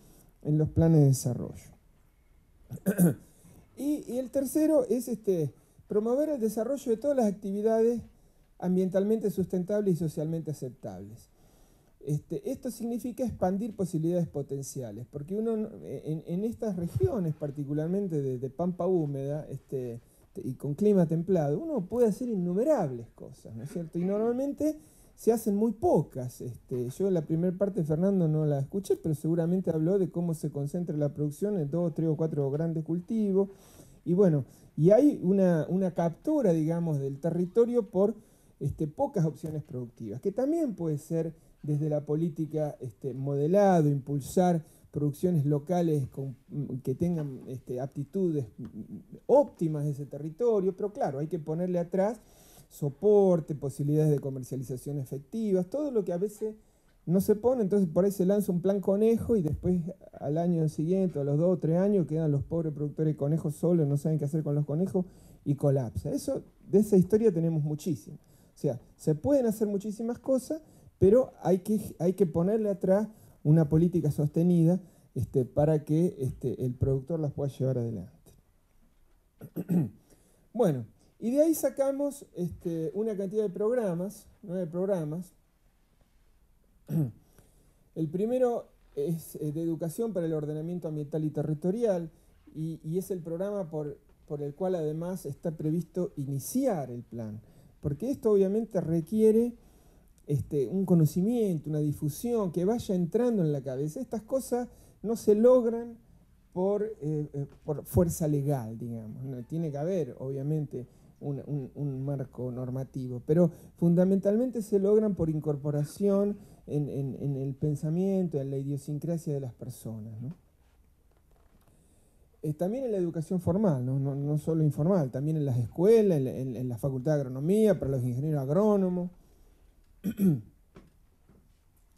en los planes de desarrollo. Y el tercero es promover el desarrollo de todas las actividades ambientalmente sustentables y socialmente aceptables. Esto significa expandir posibilidades potenciales, porque uno en estas regiones, particularmente de pampa húmeda y con clima templado, uno puede hacer innumerables cosas, ¿no es cierto? Y normalmente se hacen muy pocas. Yo la primera parte de Fernando no la escuché, pero seguramente habló de cómo se concentra la producción en 2, 3 o 4 grandes cultivos. Y bueno, y hay una captura, digamos, del territorio por pocas opciones productivas, que también puede ser desde la política modelado, impulsar producciones locales que tengan aptitudes óptimas de ese territorio, pero claro, hay que ponerle atrás soporte, posibilidades de comercialización efectivas, todo lo que a veces no se pone. Entonces por ahí se lanza un plan conejo y después al año siguiente, a los 2 o 3 años, quedan los pobres productores de conejos solos, no saben qué hacer con los conejos y colapsa. De esa historia tenemos muchísimo. O sea, se pueden hacer muchísimas cosas, pero hay que ponerle atrás una política sostenida para que el productor las pueda llevar adelante. Bueno, y de ahí sacamos una cantidad de programas, 9 programas. El primero es de educación para el ordenamiento ambiental y territorial, y es el programa por por el cual además está previsto iniciar el plan, porque esto obviamente requiere un conocimiento, una difusión, que vaya entrando en la cabeza. Estas cosas no se logran por fuerza legal, digamos. No, tiene que haber, obviamente, un marco normativo, pero fundamentalmente se logran por incorporación en el pensamiento, en la idiosincrasia de las personas, ¿no? También en la educación formal, no solo informal, también en las escuelas, en la Facultad de Agronomía, para los ingenieros agrónomos.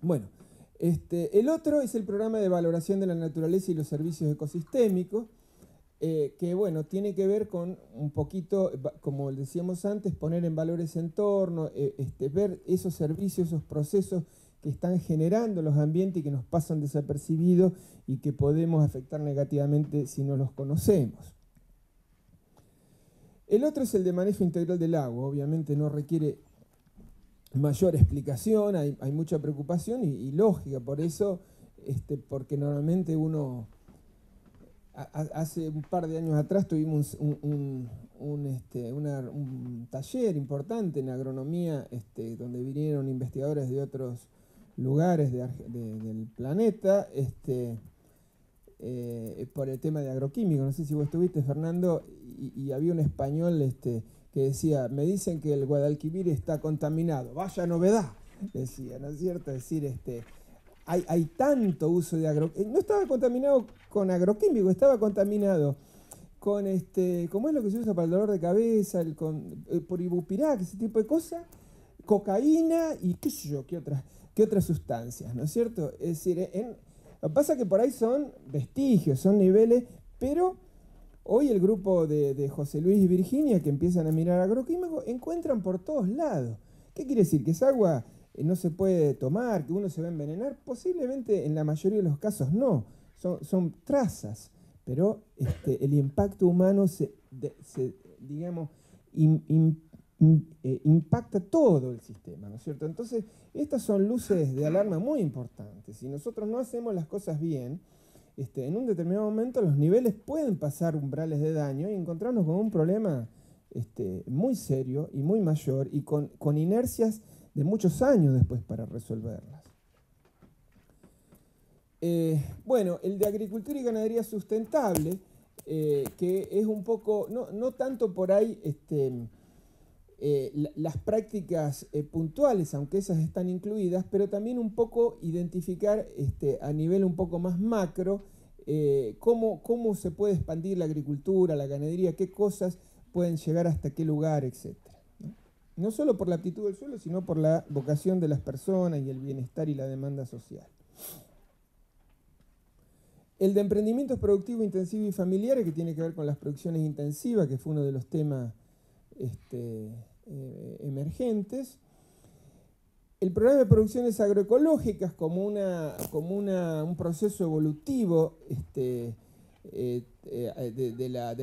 Bueno, el otro es el programa de valoración de la naturaleza y los servicios ecosistémicos, que bueno, tiene que ver con un poquito, como decíamos antes, poner en valor ese entorno, ver esos servicios, esos procesos que están generando los ambientes y que nos pasan desapercibidos y que podemos afectar negativamente si no los conocemos. El otro es el de manejo integral del agua. Obviamente no requiere mayor explicación, hay mucha preocupación y lógica por eso, porque normalmente uno, hace un par de años atrás tuvimos un taller importante en agronomía, donde vinieron investigadores de otros lugares del planeta, por el tema de agroquímicos. No sé si vos estuviste, Fernando, y había un español que decía, me dicen que el Guadalquivir está contaminado. Vaya novedad, decía, ¿no es cierto? Es decir, hay tanto uso de agroquímicos. No estaba contaminado con agroquímicos, estaba contaminado con, ¿cómo es lo que se usa para el dolor de cabeza? Por ibupirac, ese tipo de cosas, cocaína y qué sé yo, qué otras sustancias, ¿no es cierto? Es decir, lo que pasa es que por ahí son vestigios, son niveles, pero hoy el grupo de José Luis y Virginia, que empiezan a mirar agroquímicos, encuentran por todos lados. ¿Qué quiere decir? ¿Que esa agua no se puede tomar, que uno se va a envenenar? Posiblemente en la mayoría de los casos no, son trazas, pero el impacto humano digamos, impacta todo el sistema, ¿no es cierto? Entonces, estas son luces de alarma muy importantes. Si nosotros no hacemos las cosas bien, en un determinado momento los niveles pueden pasar umbrales de daño y encontrarnos con un problema muy serio y muy mayor y con inercias de muchos años después para resolverlas. Bueno, el de agricultura y ganadería sustentable, que es un poco, no tanto por ahí las prácticas puntuales, aunque esas están incluidas, pero también un poco identificar a nivel un poco más macro cómo se puede expandir la agricultura, la ganadería, qué cosas pueden llegar hasta qué lugar, etc. No solo por la aptitud del suelo, sino por la vocación de las personas y el bienestar y la demanda social. El de emprendimientos productivos, intensivos y familiares, que tiene que ver con las producciones intensivas, que fue uno de los temas emergentes. El programa de producciones agroecológicas como un proceso evolutivo de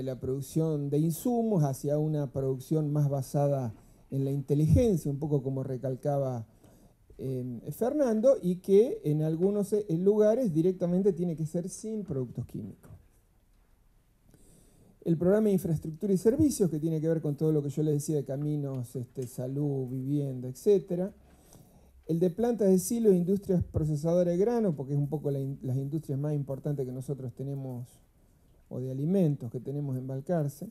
la producción de insumos hacia una producción más basada en la inteligencia, un poco como recalcaba Fernando, y que en algunos lugares directamente tiene que ser sin productos químicos. El programa de infraestructura y servicios, que tiene que ver con todo lo que yo les decía de caminos, salud, vivienda, etc. El de plantas de silos e industrias procesadoras de grano, porque es un poco las industrias más importantes que nosotros tenemos, o de alimentos que tenemos en Balcarce.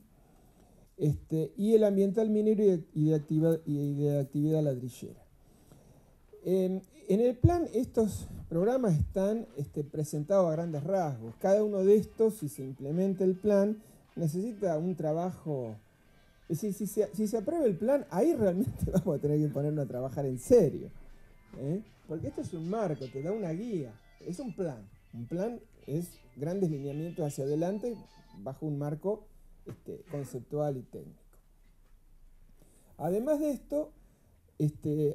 Y el ambiental minero y de actividad ladrillera. En el plan, estos programas están presentados a grandes rasgos. Cada uno de estos, si se implementa el plan, necesita un trabajo. Es decir, si se aprueba el plan, ahí realmente vamos a tener que ponernos a trabajar en serio. Porque esto es un marco, te da una guía. Es un plan. Un plan es grandes lineamientos hacia adelante bajo un marco conceptual y técnico. Además de esto,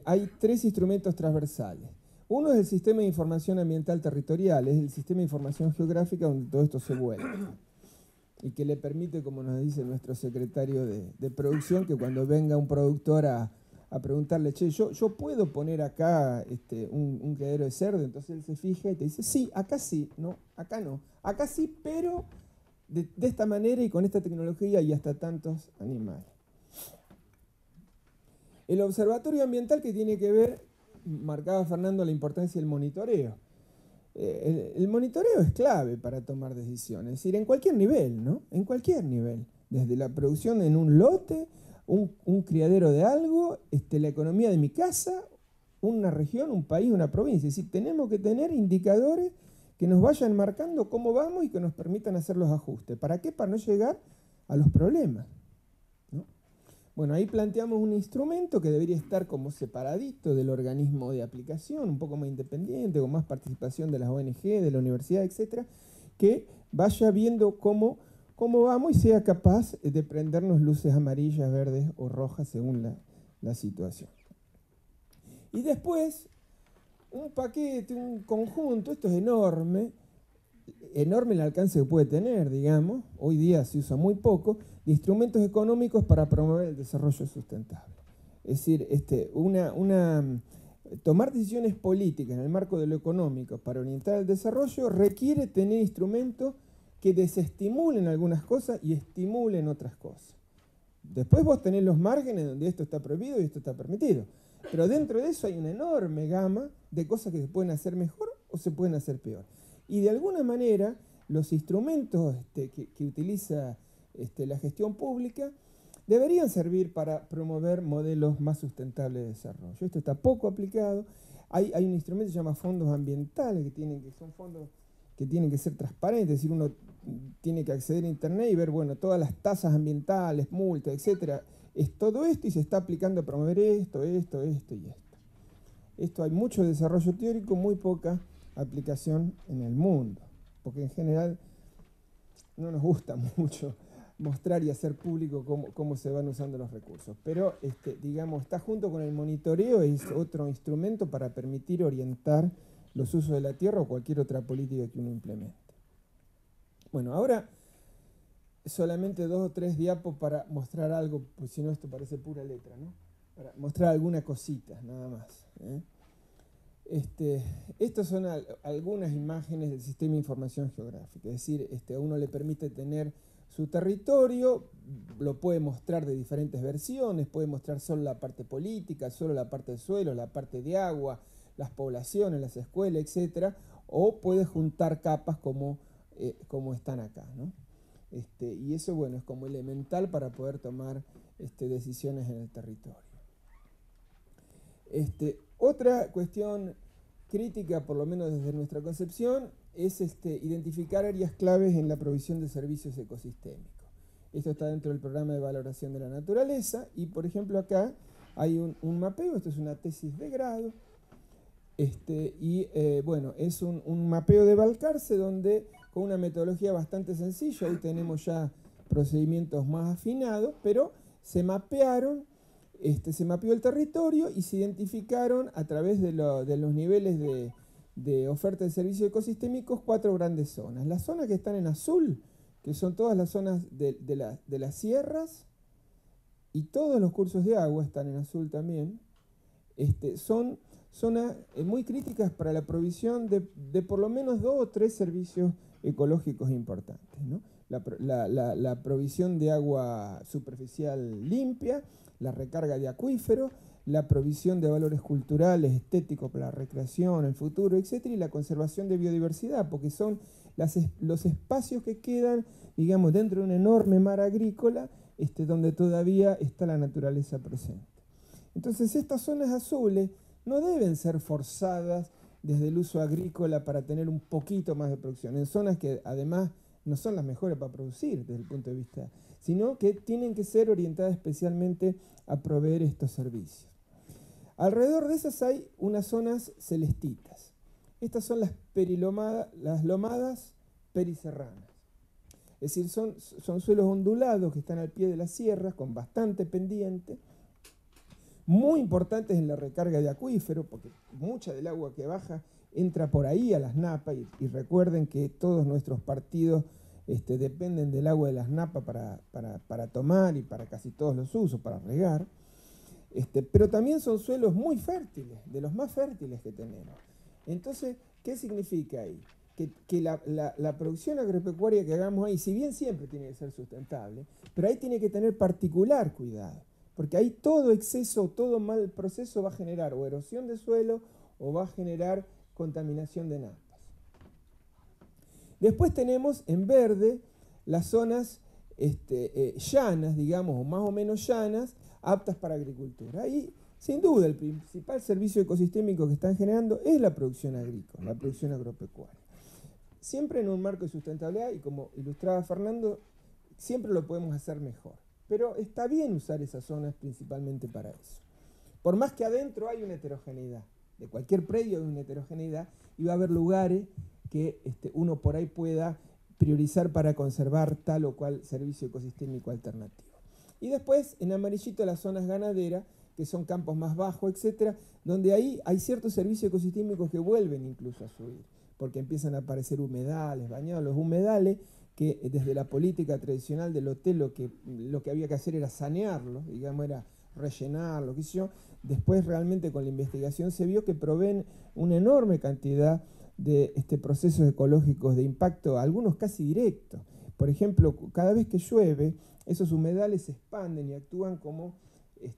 hay tres instrumentos transversales. Uno es el Sistema de Información Ambiental Territorial, es el Sistema de Información Geográfica donde todo esto se vuelve. Y que le permite, como nos dice nuestro secretario de producción, que cuando venga un productor a preguntarle, che, yo puedo poner acá un criadero de cerdo, entonces él se fija y te dice, sí, acá sí, no, acá no. Acá sí, pero de esta manera y con esta tecnología y hasta tantos animales. El observatorio ambiental, que tiene que ver, marcaba Fernando la importancia del monitoreo. El monitoreo es clave para tomar decisiones, es decir, en cualquier nivel, ¿no? En cualquier nivel, desde la producción en un lote, un criadero de algo, la economía de mi casa, una región, un país, una provincia. Es decir, tenemos que tener indicadores que nos vayan marcando cómo vamos y que nos permitan hacer los ajustes. ¿Para qué? Para no llegar a los problemas, ¿no? Bueno, ahí planteamos un instrumento que debería estar como separadito del organismo de aplicación, un poco más independiente, con más participación de las ONG, de la universidad, etcétera, que vaya viendo cómo vamos y sea capaz de prendernos luces amarillas, verdes o rojas según la situación. Y después, un paquete, un conjunto, esto es enorme el alcance que puede tener, digamos, hoy día se usa muy poco, de instrumentos económicos para promover el desarrollo sustentable. Es decir, tomar decisiones políticas en el marco de lo económico para orientar el desarrollo requiere tener instrumentos que desestimulen algunas cosas y estimulen otras cosas. Después vos tenés los márgenes donde esto está prohibido y esto está permitido. Pero dentro de eso hay una enorme gama de cosas que se pueden hacer mejor o se pueden hacer peor. Y de alguna manera los instrumentos que utiliza la gestión pública deberían servir para promover modelos más sustentables de desarrollo. Esto está poco aplicado. Hay un instrumento que se llama fondos ambientales, son fondos que tienen que ser transparentes, es decir, uno tiene que acceder a internet y ver, bueno, todas las tasas ambientales, multas, etcétera. Es todo esto y se está aplicando a promover esto y esto. Esto hay mucho desarrollo teórico, muy poca aplicación en el mundo, porque en general no nos gusta mucho mostrar y hacer público cómo se van usando los recursos. Pero, digamos, está junto con el monitoreo, es otro instrumento para permitir orientar los usos de la tierra o cualquier otra política que uno implemente. Bueno, ahora solamente 2 o 3 diapos para mostrar algo, pues si no esto parece pura letra, ¿no? Para mostrar alguna cosita, nada más, ¿eh? Estas son algunas imágenes del sistema de información geográfica, es decir, a uno le permite tener su territorio, lo puede mostrar de diferentes versiones, puede mostrar solo la parte política, solo la parte del suelo, la parte de agua, las poblaciones, las escuelas, etcétera, o puede juntar capas como están acá, ¿no? Y eso, bueno, es como elemental para poder tomar decisiones en el territorio. Otra cuestión crítica, por lo menos desde nuestra concepción, es identificar áreas claves en la provisión de servicios ecosistémicos. Esto está dentro del programa de valoración de la naturaleza y, por ejemplo, acá hay un mapeo, esto es una tesis de grado, bueno, es un mapeo de Balcarce donde con una metodología bastante sencilla, hoy tenemos ya procedimientos más afinados, pero se mapeó el territorio y se identificaron a través de los niveles de oferta de servicios ecosistémicos 4 grandes zonas. Las zonas que están en azul, que son todas las zonas de las sierras, y todos los cursos de agua están en azul también, son zonas muy críticas para la provisión de por lo menos 2 o 3 servicios ecológicos importantes, ¿no? La provisión de agua superficial limpia, la recarga de acuíferos, la provisión de valores culturales, estéticos para la recreación, el futuro, etcétera, y la conservación de biodiversidad, porque son los espacios que quedan, digamos, dentro de un enorme mar agrícola, donde todavía está la naturaleza presente. Entonces, estas zonas azules no deben ser forzadas desde el uso agrícola para tener un poquito más de producción, en zonas que además no son las mejores para producir desde el punto de vista, sino que tienen que ser orientadas especialmente a proveer estos servicios. Alrededor de esas hay unas zonas celestitas. Estas son las lomadas periserranas. Es decir, son suelos ondulados que están al pie de las sierras con bastante pendiente, muy importantes en la recarga de acuífero, porque mucha del agua que baja entra por ahí a las napas, y recuerden que todos nuestros partidos dependen del agua de las napas para tomar y para casi todos los usos, para regar. Pero también son suelos muy fértiles, de los más fértiles que tenemos. Entonces, ¿qué significa ahí? que la producción agropecuaria que hagamos ahí, si bien siempre tiene que ser sustentable, pero ahí tiene que tener particular cuidado, porque ahí todo exceso, todo mal proceso va a generar o erosión de suelo o va a generar contaminación de napas. Después tenemos en verde las zonas llanas, digamos, o más o menos llanas, aptas para agricultura. Ahí, sin duda, el principal servicio ecosistémico que están generando es la producción agrícola, la producción agropecuaria. Siempre en un marco de sustentabilidad, y como ilustraba Fernando, siempre lo podemos hacer mejor. Pero está bien usar esas zonas principalmente para eso. Por más que adentro hay una heterogeneidad, de cualquier predio hay una heterogeneidad, y va a haber lugares que uno por ahí pueda priorizar para conservar tal o cual servicio ecosistémico alternativo. Y después, en amarillito, las zonas ganaderas, que son campos más bajos, etcétera, donde ahí hay ciertos servicios ecosistémicos que vuelven incluso a subir, porque empiezan a aparecer humedales, bañados. Los humedales, que desde la política tradicional del hotel lo que había que hacer era sanearlos, digamos, era rellenarlos, qué sé yo. Después realmente con la investigación se vio que proveen una enorme cantidad de procesos ecológicos de impacto, algunos casi directos. Por ejemplo, cada vez que llueve, esos humedales se expanden y actúan como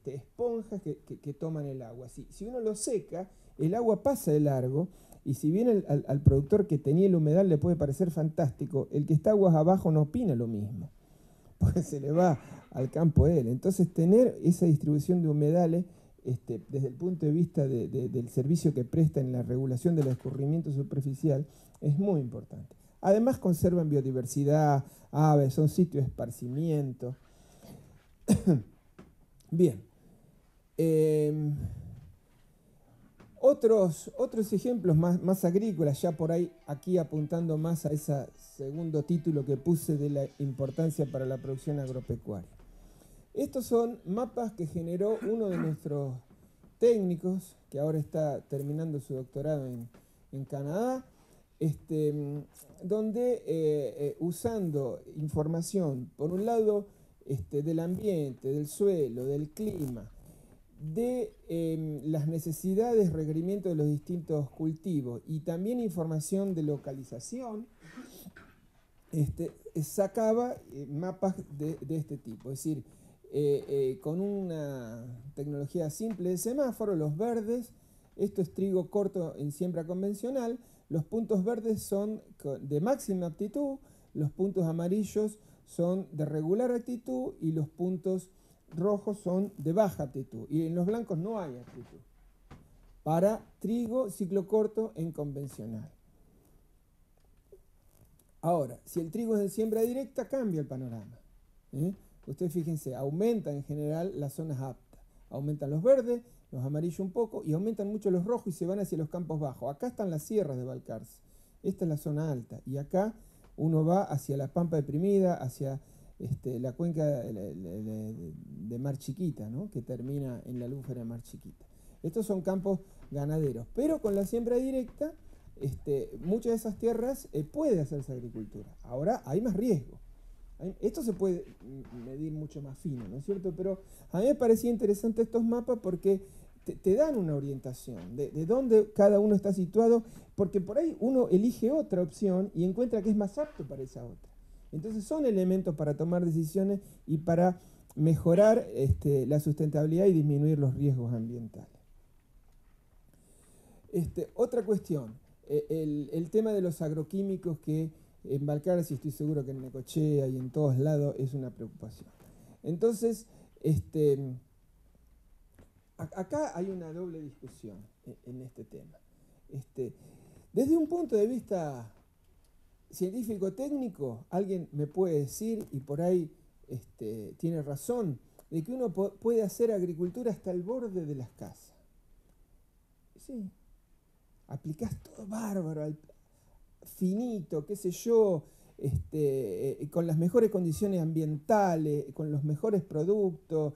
esponjas que toman el agua. Si uno lo seca, el agua pasa de largo, y si bien al productor que tenía el humedal le puede parecer fantástico, el que está aguas abajo no opina lo mismo, porque se le va al campo de él. Entonces, tener esa distribución de humedales desde el punto de vista del servicio que presta en la regulación del escurrimiento superficial es muy importante. Además, conservan biodiversidad, aves, son sitios de esparcimiento. Bien. Otros ejemplos más agrícolas, ya por ahí aquí apuntando más a ese segundo título que puse de la importancia para la producción agropecuaria. Estos son mapas que generó uno de nuestros técnicos, que ahora está terminando su doctorado en Canadá, donde usando información, por un lado, del ambiente, del suelo, del clima, de las necesidades, requerimientos de los distintos cultivos y también información de localización, sacaba mapas de este tipo. Es decir, con una tecnología simple de semáforo, los verdes, esto es trigo corto en siembra convencional, los puntos verdes son de máxima aptitud, los puntos amarillos son de regular aptitud y los puntos rojos son de baja aptitud, y en los blancos no hay aptitud para trigo ciclo corto en convencional. Ahora, si el trigo es de siembra directa, cambia el panorama. Ustedes fíjense, aumenta en general las zonas aptas, aumentan los verdes, los amarillos un poco, y aumentan mucho los rojos y se van hacia los campos bajos. Acá están las sierras de Balcarce, esta es la zona alta, y acá uno va hacia la Pampa deprimida, hacia la cuenca de Mar Chiquita, ¿no?, que termina en la Lúfera de Mar Chiquita. Estos son campos ganaderos, pero con la siembra directa, muchas de esas tierras puede hacerse agricultura. Ahora hay más riesgo. Esto se puede medir mucho más fino, ¿no es cierto? Pero a mí me parecía interesante estos mapas porque te dan una orientación de dónde cada uno está situado, porque por ahí uno elige otra opción y encuentra que es más apto para esa otra. Entonces son elementos para tomar decisiones y para mejorar la sustentabilidad y disminuir los riesgos ambientales. Otra cuestión, el tema de los agroquímicos, que en Balcarce, estoy seguro que en Necochea y en todos lados, es una preocupación. Entonces, acá hay una doble discusión en este tema. Desde un punto de vista científico-técnico, alguien me puede decir, y por ahí tiene razón, de que uno puede hacer agricultura hasta el borde de las casas. Sí, aplicás todo bárbaro, finito, qué sé yo, con las mejores condiciones ambientales, con los mejores productos,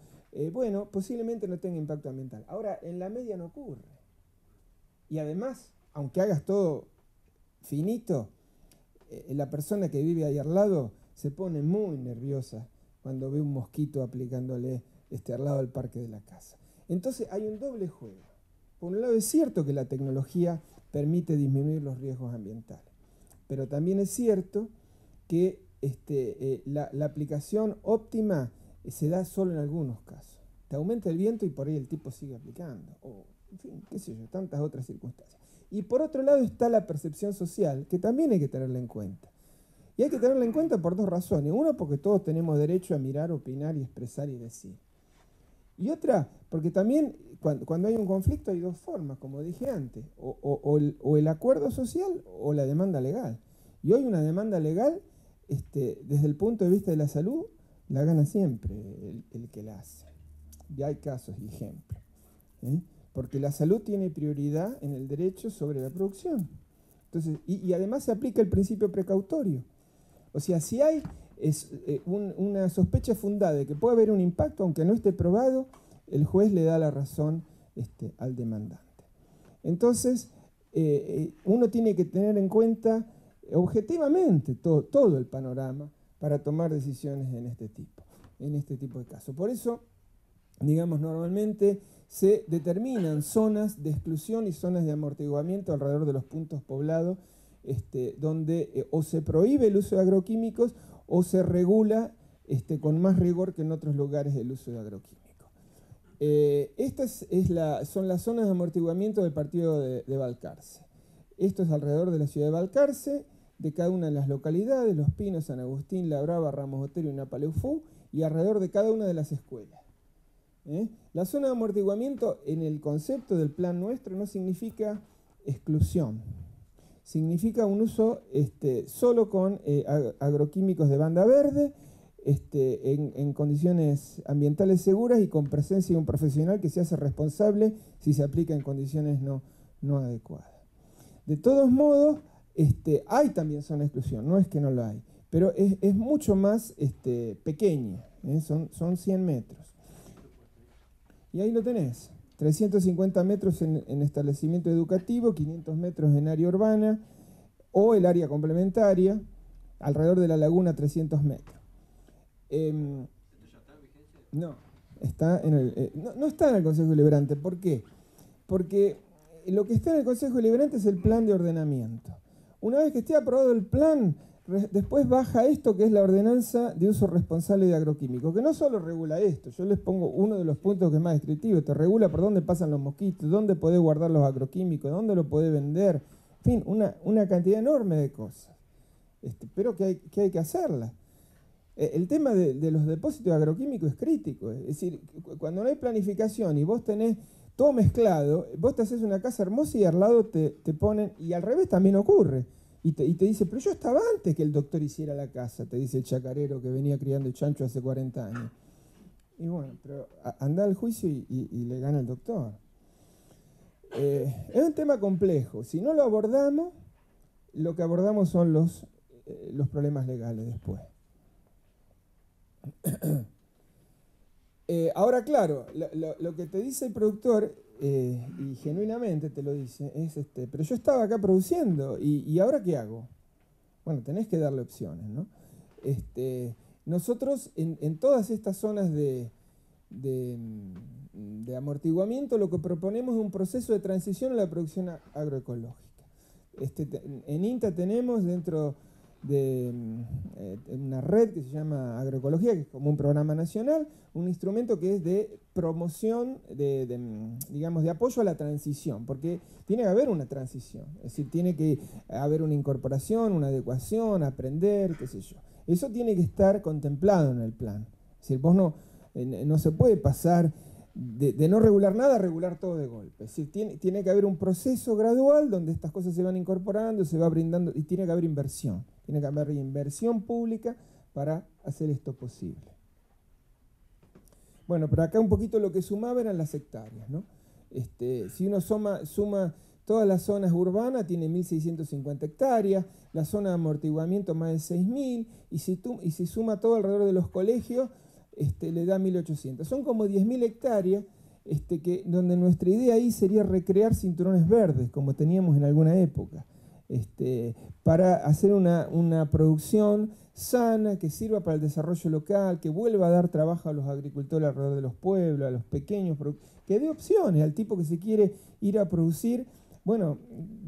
bueno, posiblemente no tenga impacto ambiental. Ahora, en la media no ocurre. Y además, aunque hagas todo finito, la persona que vive ahí al lado se pone muy nerviosa cuando ve un mosquito aplicándole al lado del parque de la casa. Entonces hay un doble juego. Por un lado es cierto que la tecnología permite disminuir los riesgos ambientales, pero también es cierto que la aplicación óptima se da solo en algunos casos. Te aumenta el viento y por ahí el tipo sigue aplicando, o en fin, qué sé yo, tantas otras circunstancias. Y por otro lado está la percepción social, que también hay que tenerla en cuenta. Y hay que tenerla en cuenta por dos razones. Uno, porque todos tenemos derecho a mirar, opinar y expresar y decir. Y otra, porque también cuando hay un conflicto hay dos formas, como dije antes, o el acuerdo social o la demanda legal. Y hoy una demanda legal, desde el punto de vista de la salud, la gana siempre el que la hace. Y hay casos y ejemplos. Porque la salud tiene prioridad en el derecho sobre la producción. Entonces, y además se aplica el principio precautorio. O sea, si hay una sospecha fundada de que puede haber un impacto, aunque no esté probado, el juez le da la razón al demandante. Entonces, uno tiene que tener en cuenta objetivamente todo el panorama para tomar decisiones en este tipo de casos. Por eso, digamos, normalmente se determinan zonas de exclusión y zonas de amortiguamiento alrededor de los puntos poblados, donde o se prohíbe el uso de agroquímicos o se regula con más rigor que en otros lugares el uso de agroquímicos. Estas son las zonas de amortiguamiento del partido de Balcarce. Esto es alrededor de la ciudad de Balcarce, de cada una de las localidades, Los Pinos, San Agustín, La Brava, Ramos Otero y Napaleufú, y alrededor de cada una de las escuelas. La zona de amortiguamiento en el concepto del plan nuestro no significa exclusión. Significa un uso solo con agroquímicos de banda verde, en condiciones ambientales seguras y con presencia de un profesional que se hace responsable si se aplica en condiciones no adecuadas. De todos modos, hay también zona de exclusión, no es que no lo hay, pero es mucho más pequeña, son 100 metros. Y ahí lo tenés, 350 metros en establecimiento educativo, 500 metros en área urbana, o el área complementaria, alrededor de la laguna 300 metros. No, no está en el Consejo Deliberante. ¿Por qué? Porque lo que está en el Consejo Deliberante es el plan de ordenamiento. Una vez que esté aprobado el plan, después baja esto que es la ordenanza de uso responsable de agroquímicos, que no solo regula esto, yo les pongo uno de los puntos que es más descriptivo, te regula por dónde pasan los mosquitos, dónde podés guardar los agroquímicos, dónde lo podés vender, en fin, una cantidad enorme de cosas, pero que hay que hacerlas. El tema de los depósitos de agroquímicos es crítico, es decir, cuando no hay planificación y vos tenés todo mezclado, vos te haces una casa hermosa y al lado te ponen, y al revés también ocurre, y te dice, pero yo estaba antes que el doctor hiciera la casa, te dice el chacarero que venía criando chancho hace 40 años. Y bueno, pero anda al juicio y le gana el doctor. Es un tema complejo, si no lo abordamos, lo que abordamos son los problemas legales después. Ahora, claro, lo que te dice el productor, y genuinamente te lo dice, es pero yo estaba acá produciendo, ¿y ahora qué hago? Bueno, tenés que darle opciones, ¿no? Nosotros, en todas estas zonas de amortiguamiento, lo que proponemos es un proceso de transición a la producción agroecológica. En INTA tenemos dentro de una red que se llama Agroecología, que es como un programa nacional, un instrumento que es de promoción, digamos, de apoyo a la transición, porque tiene que haber una transición, es decir, tiene que haber una incorporación, una adecuación, aprender, qué sé yo. Eso tiene que estar contemplado en el plan. Es decir, vos no se puede pasar de no regular nada a regular todo de golpe. Es decir, tiene que haber un proceso gradual donde estas cosas se van incorporando, se va brindando, y tiene que haber inversión. Tiene que haber inversión pública para hacer esto posible. Bueno, pero acá un poquito lo que sumaba eran las hectáreas, ¿no? Si uno suma todas las zonas urbanas, tiene 1.650 hectáreas, la zona de amortiguamiento más de 6.000, y si suma todo alrededor de los colegios, le da 1.800. Son como 10.000 hectáreas, donde nuestra idea ahí sería recrear cinturones verdes, como teníamos en alguna época, para hacer una producción sana, que sirva para el desarrollo local, que vuelva a dar trabajo a los agricultores alrededor de los pueblos, a los pequeños, que dé opciones al tipo que se quiere ir a producir. Bueno,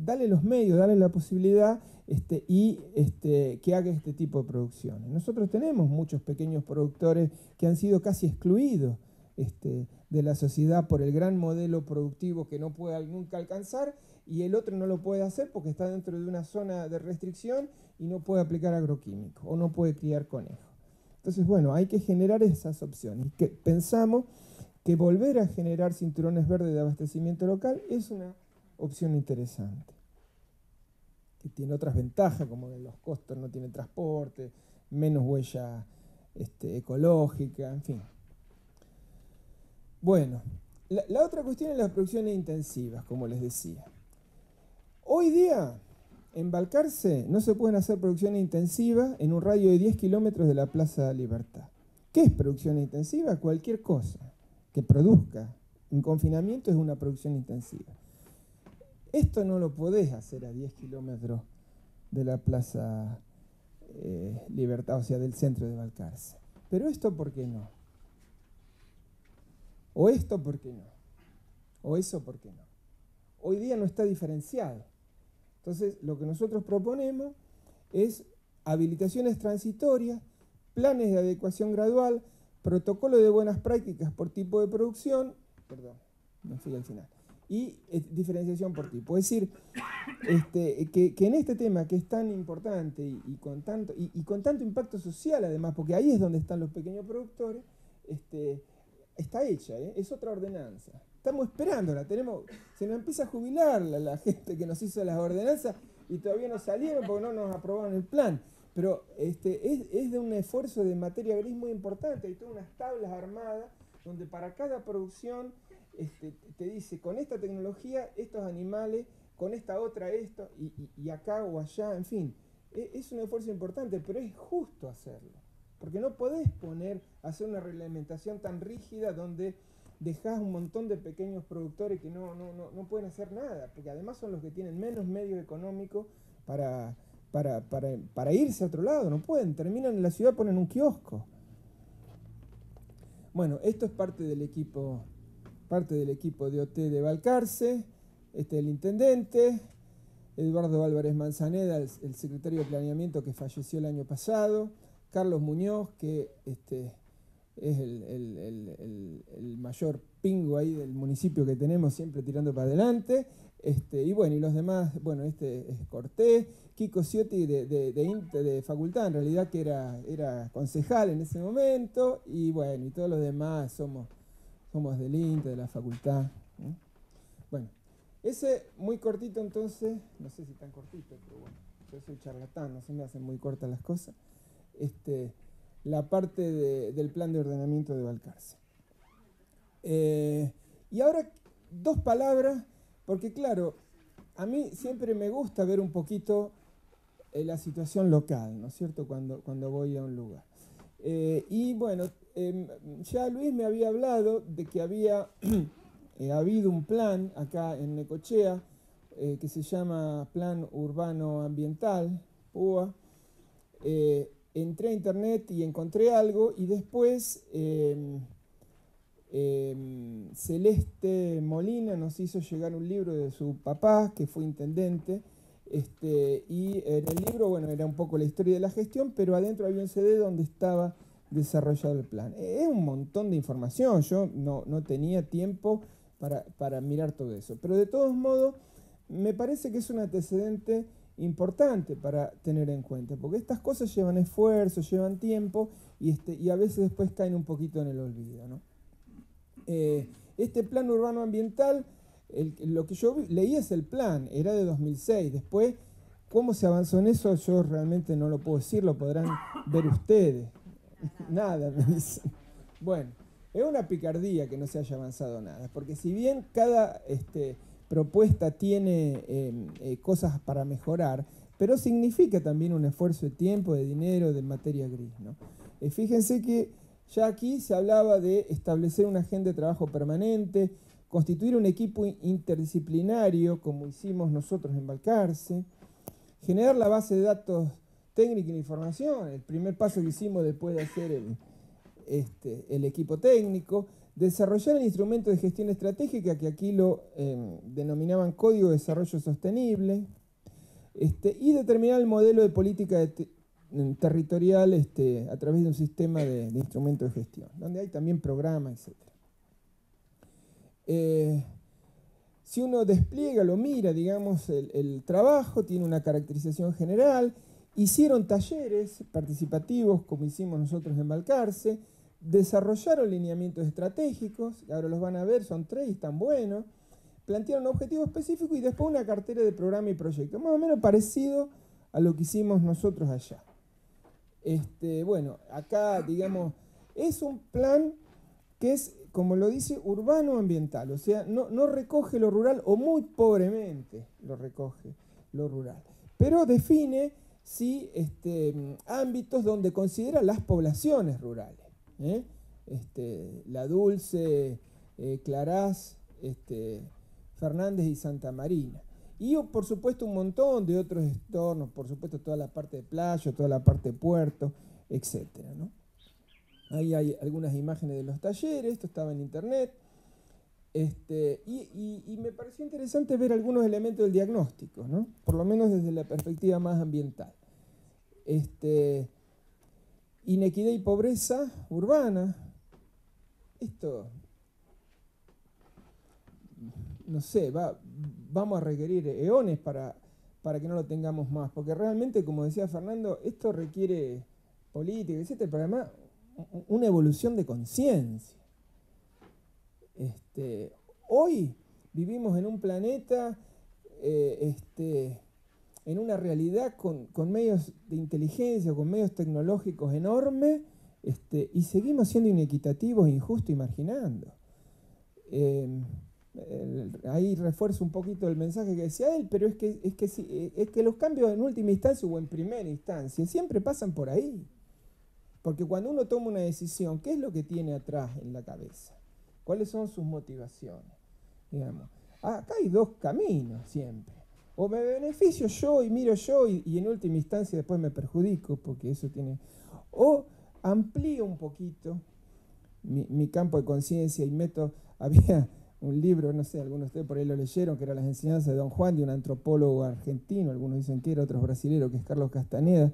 dale los medios, dale la posibilidad, que haga este tipo de producciones. Nosotros tenemos muchos pequeños productores que han sido casi excluidos de la sociedad por el gran modelo productivo que no puede nunca alcanzar, y el otro no lo puede hacer porque está dentro de una zona de restricción y no puede aplicar agroquímicos o no puede criar conejos. Entonces, bueno, hay que generar esas opciones. Pensamos que volver a generar cinturones verdes de abastecimiento local es una opción interesante, que tiene otras ventajas, como que los costos no tienen transporte, menos huella ecológica, en fin. Bueno, la otra cuestión es las producciones intensivas, como les decía. Hoy día, en Balcarce, no se pueden hacer producciones intensivas en un radio de 10 kilómetros de la Plaza Libertad. ¿Qué es producción intensiva? Cualquier cosa que produzca. Un confinamiento es una producción intensiva. Esto no lo podés hacer a 10 kilómetros de la Plaza Libertad, o sea, del centro de Balcarce. Pero esto, ¿por qué no? O esto, ¿por qué no? O eso, ¿por qué no? Hoy día no está diferenciado. Entonces, lo que nosotros proponemos es habilitaciones transitorias, planes de adecuación gradual, protocolo de buenas prácticas por tipo de producción, perdón, me fui al final, y diferenciación por tipo. Es decir, que en este tema que es tan importante y con tanto impacto social además, porque ahí es donde están los pequeños productores, está hecha, es otra ordenanza. Estamos esperándola, se nos empieza a jubilar la gente que nos hizo las ordenanzas y todavía no salieron porque no nos aprobaron el plan. Pero es de un esfuerzo de materia gris muy importante. Hay todas unas tablas armadas donde para cada producción te dice, con esta tecnología, estos animales, con esta otra esto, y acá o allá, en fin. Es un esfuerzo importante, pero es justo hacerlo. Porque no podés hacer una reglamentación tan rígida donde dejás un montón de pequeños productores que no pueden hacer nada, porque además son los que tienen menos medios económicos para irse a otro lado. No pueden, terminan en la ciudad, ponen un kiosco. Bueno, esto es parte del equipo de OT de Balcarce, el intendente, Eduardo Álvarez Manzaneda, el secretario de Planeamiento que falleció el año pasado, Carlos Muñoz, que es el mayor pingo ahí del municipio que tenemos, siempre tirando para adelante, y bueno, y los demás, bueno, es Cortés, Kiko Ciotti de facultad, en realidad que era concejal en ese momento, y bueno, y todos los demás somos del INTE, de la facultad. Bueno, ese muy cortito entonces, no sé si tan cortito, pero bueno, yo soy charlatán, no se me hacen muy cortas las cosas, la parte del plan de ordenamiento de Balcarce. Y ahora 2 palabras, porque claro, a mí siempre me gusta ver un poquito la situación local, ¿no es cierto?, cuando voy a un lugar. Y bueno, ya Luis me había hablado de que había habido un plan acá en Necochea que se llama Plan Urbano Ambiental, PUA. Entré a internet y encontré algo, y después Celeste Molina nos hizo llegar un libro de su papá, que fue intendente, y en el libro, bueno, era un poco la historia de la gestión, pero adentro había un CD donde estaba desarrollado el plan. Es un montón de información, yo no tenía tiempo para mirar todo eso, pero de todos modos me parece que es un antecedente importante para tener en cuenta, porque estas cosas llevan esfuerzo, llevan tiempo, y a veces después caen un poquito en el olvido, ¿no? Este plan urbano ambiental, lo que yo leí es el plan, era de 2006. Después, ¿cómo se avanzó en eso? Yo realmente no lo puedo decir, lo podrán ver ustedes. Nada, me dicen. Bueno, es una picardía que no se haya avanzado nada, porque si bien cada propuesta tiene cosas para mejorar, pero significa también un esfuerzo de tiempo, de dinero, de materia gris, ¿no? Fíjense que ya aquí se hablaba de establecer una agenda de trabajo permanente, constituir un equipo interdisciplinario, como hicimos nosotros en Balcarce, generar la base de datos técnica y la información, el primer paso que hicimos después de hacer el equipo técnico, desarrollar el instrumento de gestión estratégica, que aquí lo denominaban Código de Desarrollo Sostenible, y determinar el modelo de política territorial a través de un sistema de instrumentos de gestión, donde hay también programas, etc. Si uno despliega, lo mira, digamos, el trabajo, tiene una caracterización general, hicieron talleres participativos, como hicimos nosotros en Balcarce, desarrollaron lineamientos estratégicos, ahora los van a ver, son 3 y están buenos, plantearon objetivos específicos y después una cartera de programa y proyecto, más o menos parecido a lo que hicimos nosotros allá. Bueno, acá, digamos, es un plan que es, como lo dice, urbano-ambiental, o sea, no recoge lo rural, o muy pobremente lo recoge lo rural, pero define sí, ámbitos donde considera las poblaciones rurales, La Dulce, Clarás, Fernández y Santa Marina. Y por supuesto un montón de otros entornos, por supuesto toda la parte de playa, toda la parte de puerto, etc., ¿no? Ahí hay algunas imágenes de los talleres, esto estaba en internet. Y me pareció interesante ver algunos elementos del diagnóstico, ¿no? Por lo menos desde la perspectiva más ambiental. Inequidad y pobreza urbana. Esto, no sé, vamos a requerir eones para que no lo tengamos más, porque realmente, como decía Fernando, esto requiere política, etc., pero además una evolución de conciencia. Hoy vivimos en un planeta, en una realidad con medios de inteligencia, con medios tecnológicos enormes, y seguimos siendo inequitativos, injustos y marginando. Ahí refuerzo un poquito el mensaje que decía él, pero es que los cambios en última instancia o en primera instancia siempre pasan por ahí. Porque cuando uno toma una decisión, ¿qué es lo que tiene atrás en la cabeza? ¿Cuáles son sus motivaciones? Digamos, acá hay 2 caminos siempre. O me beneficio yo y miro yo y en última instancia después me perjudico, porque eso tiene... O amplío un poquito mi campo de conciencia y meto... Había un libro, no sé, algunos de ustedes por ahí lo leyeron, que era Las enseñanzas de Don Juan, de un antropólogo argentino, algunos dicen que era, otros brasileños, que es Carlos Castaneda.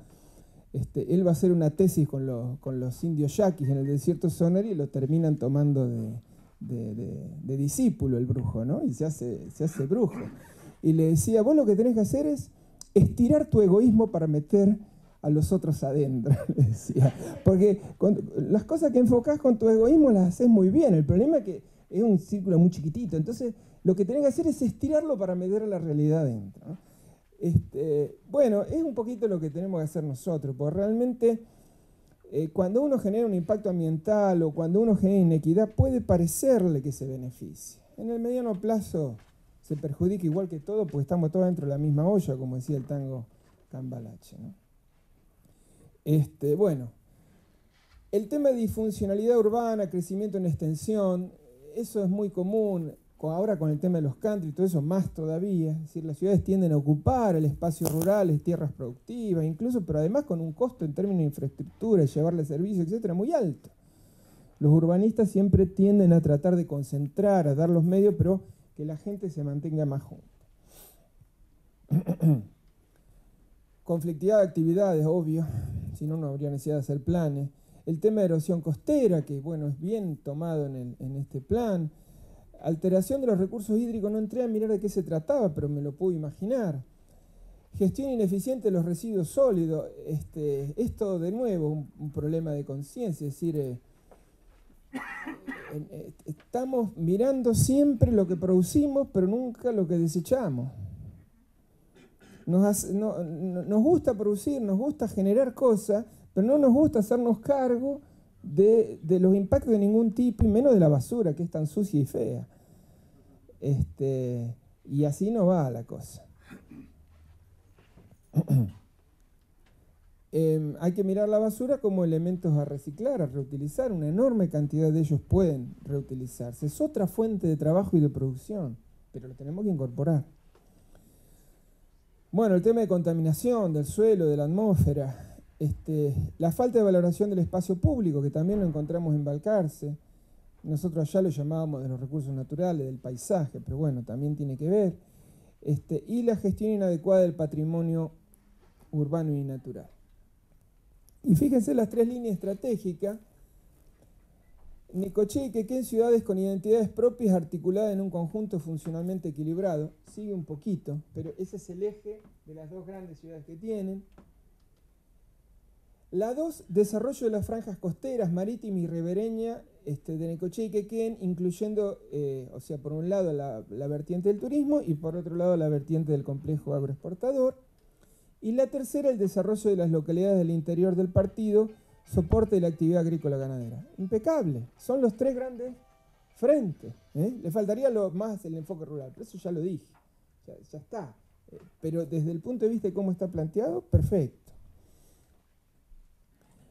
Él va a hacer una tesis con los indios yaquis en el desierto Sonari y lo terminan tomando de discípulo el brujo, ¿no? Y se hace brujo. Y le decía, vos lo que tenés que hacer es estirar tu egoísmo para meter a los otros adentro, le decía. Porque las cosas que enfocás con tu egoísmo las haces muy bien. El problema es que es un círculo muy chiquitito. Entonces, lo que tenés que hacer es estirarlo para meter a la realidad adentro, ¿no? Bueno, es un poquito lo que tenemos que hacer nosotros, porque realmente cuando uno genera un impacto ambiental o cuando uno genera inequidad, puede parecerle que se beneficia. En el mediano plazo se perjudica igual que todo, porque estamos todos dentro de la misma olla, como decía el tango Cambalache, ¿no? Bueno, el tema de disfuncionalidad urbana, crecimiento en extensión, eso es muy común. Ahora con el tema de los country y todo eso, más todavía. Es decir, las ciudades tienden a ocupar el espacio rural, tierras productivas, incluso, pero además con un costo en términos de infraestructura, llevarle servicios, etcétera, muy alto. Los urbanistas siempre tienden a tratar de concentrar, a dar los medios, pero que la gente se mantenga más junta. Conflictividad de actividades, obvio, si no, no habría necesidad de hacer planes. El tema de erosión costera, que bueno, es bien tomado en este plan. Alteración de los recursos hídricos, no entré a mirar de qué se trataba, pero me lo puedo imaginar. Gestión ineficiente de los residuos sólidos. Esto, de nuevo, un problema de conciencia, es decir, estamos mirando siempre lo que producimos, pero nunca lo que desechamos. Nos gusta producir, nos gusta generar cosas, pero no nos gusta hacernos cargo de los impactos de ningún tipo, y menos de la basura, que es tan sucia y fea. Y así no va la cosa. Hay que mirar la basura como elementos a reciclar, a reutilizar. Una enorme cantidad de ellos pueden reutilizarse. Es otra fuente de trabajo y de producción, pero lo tenemos que incorporar. Bueno, el tema de contaminación del suelo, de la atmósfera. La falta de valoración del espacio público, que también lo encontramos en Balcarce. Nosotros allá lo llamábamos de los recursos naturales, del paisaje, pero bueno, también tiene que ver. y la gestión inadecuada del patrimonio urbano y natural. Y fíjense las tres líneas estratégicas. Necochea y Quequén, ciudades con identidades propias articuladas en un conjunto funcionalmente equilibrado. Sigue un poquito, pero ese es el eje de las dos grandes ciudades que tienen. La 2, desarrollo de las franjas costeras, marítima y ribereña de Necochea y Quequén, incluyendo, o sea, por un lado la vertiente del turismo y por otro lado la vertiente del complejo agroexportador. Y la tercera, el desarrollo de las localidades del interior del partido, soporte de la actividad agrícola ganadera. Impecable. Son los tres grandes frentes. Le faltaría más el enfoque rural, pero eso ya lo dije. Ya está. Pero desde el punto de vista de cómo está planteado, perfecto.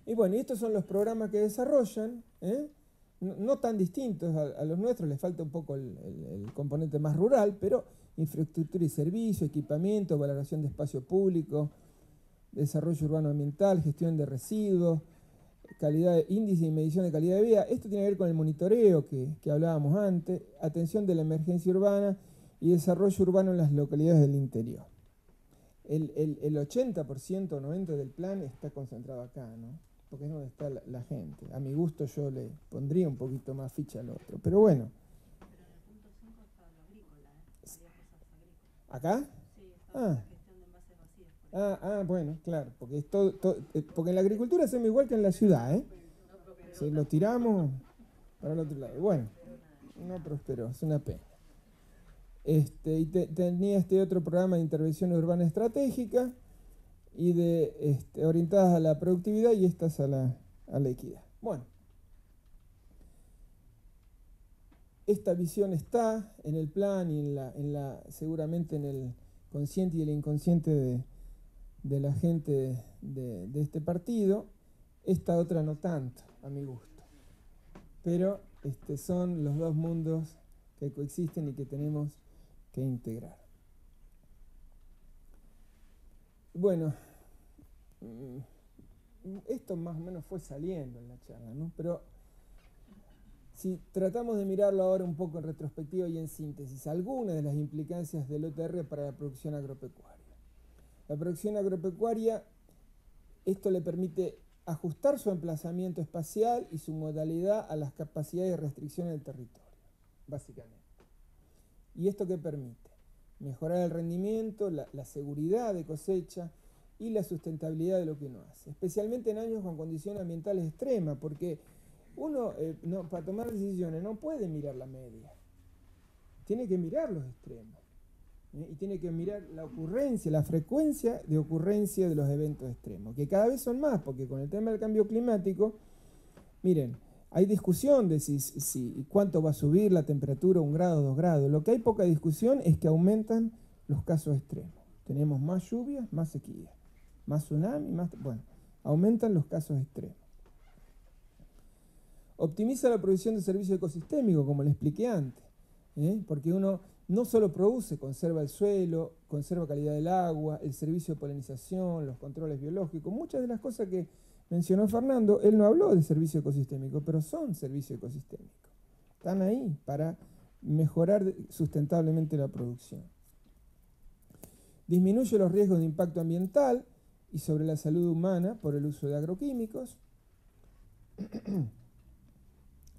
Y bueno, y estos son los programas que desarrollan, no tan distintos a los nuestros, les falta un poco el componente más rural, pero infraestructura y servicio, equipamiento, valoración de espacio público, desarrollo urbano ambiental, gestión de residuos, índice y medición de calidad de vida. Esto tiene que ver con el monitoreo que hablábamos antes, atención de la emergencia urbana y desarrollo urbano en las localidades del interior. El 80% o 90% del plan está concentrado acá, ¿no? Porque es donde está la gente. A mi gusto yo le pondría un poquito más ficha al otro, pero bueno. Pero en el punto 5 está lo agrícola, Varias cosas agrícolas. ¿Acá? Sí, está la gestión de envases vacíos. Bueno, claro, porque es porque en la agricultura hacemos igual que en la ciudad, ¿eh? Si lo tiramos para el otro lado. Bueno, no prosperó, es una pena. Y tenía este otro programa de intervención urbana estratégica y orientadas a la productividad y estas a la equidad. Bueno, esta visión está en el plan y seguramente en el consciente y el inconsciente de la gente de este partido. Esta otra no tanto, a mi gusto. Pero son los dos mundos que coexisten y que tenemos que integrar. Bueno, esto más o menos fue saliendo en la charla, ¿no? Pero si tratamos de mirarlo ahora un poco en retrospectiva y en síntesis, algunas de las implicancias del OTR para la producción agropecuaria. La producción agropecuaria, esto le permite ajustar su emplazamiento espacial y su modalidad a las capacidades de restricción del territorio, básicamente. ¿Y esto qué permite? Mejorar el rendimiento, la seguridad de cosecha y la sustentabilidad de lo que uno hace, especialmente en años con condiciones ambientales extremas, porque uno para tomar decisiones no puede mirar la media, tiene que mirar los extremos, y tiene que mirar la frecuencia de ocurrencia de los eventos extremos, que cada vez son más, porque con el tema del cambio climático, miren, hay discusión de si cuánto va a subir la temperatura, 1 grado, 2 grados. Lo que hay poca discusión es que aumentan los casos extremos. Tenemos más lluvias, más sequía, más tsunami, aumentan los casos extremos. Optimiza la provisión de servicios ecosistémicos, como le expliqué antes, porque uno no solo produce, conserva el suelo, conserva calidad del agua, el servicio de polinización, los controles biológicos, muchas de las cosas que mencionó Fernando. Él no habló de servicio ecosistémico, pero son servicios ecosistémicos. Están ahí para mejorar sustentablemente la producción. Disminuye los riesgos de impacto ambiental y sobre la salud humana por el uso de agroquímicos.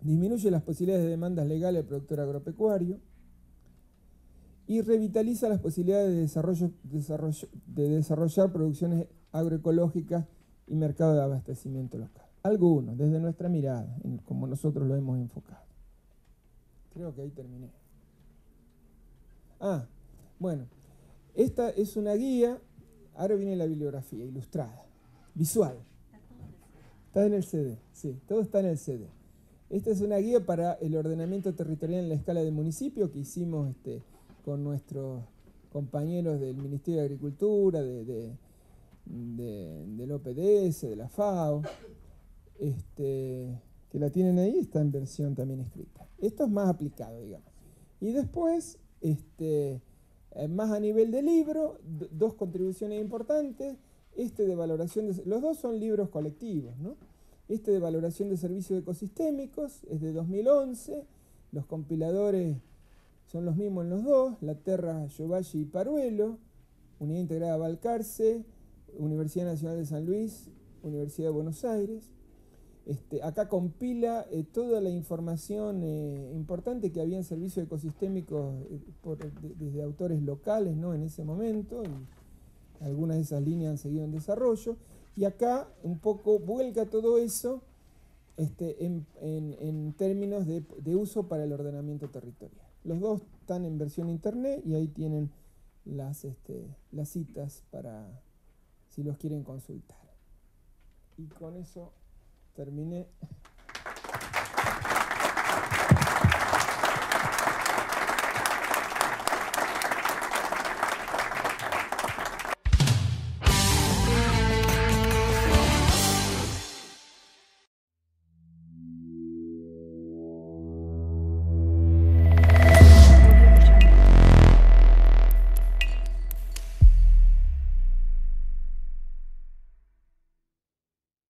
Disminuye las posibilidades de demandas legales del productor agropecuario. Y revitaliza las posibilidades de desarrollar producciones agroecológicas y mercado de abastecimiento local. Algunos, desde nuestra mirada, como nosotros lo hemos enfocado. Creo que ahí terminé. Bueno, esta es una guía, ahora viene la bibliografía ilustrada, visual. Está en el CD, sí, todo está en el CD. Esta es una guía para el ordenamiento territorial en la escala de municipio que hicimos con nuestros compañeros del Ministerio de Agricultura, del OPDS, de la FAO, que la tienen ahí, está en versión también escrita. Esto es más aplicado, digamos. Y después, más a nivel de libro, dos contribuciones importantes, de valoración los dos son libros colectivos, ¿no? De valoración de servicios ecosistémicos es de 2011, los compiladores son los mismos en los dos, La Terra, Llovalle y Paruelo, Unidad Integrada Balcarce, Universidad Nacional de San Luis, Universidad de Buenos Aires. Acá compila toda la información importante que había en servicios ecosistémicos desde autores locales, ¿no?, en ese momento, y algunas de esas líneas han seguido en desarrollo, y acá un poco vuelca todo eso en términos de uso para el ordenamiento territorial. Los dos están en versión internet y ahí tienen las citas para si los quieren consultar. Y con eso terminé.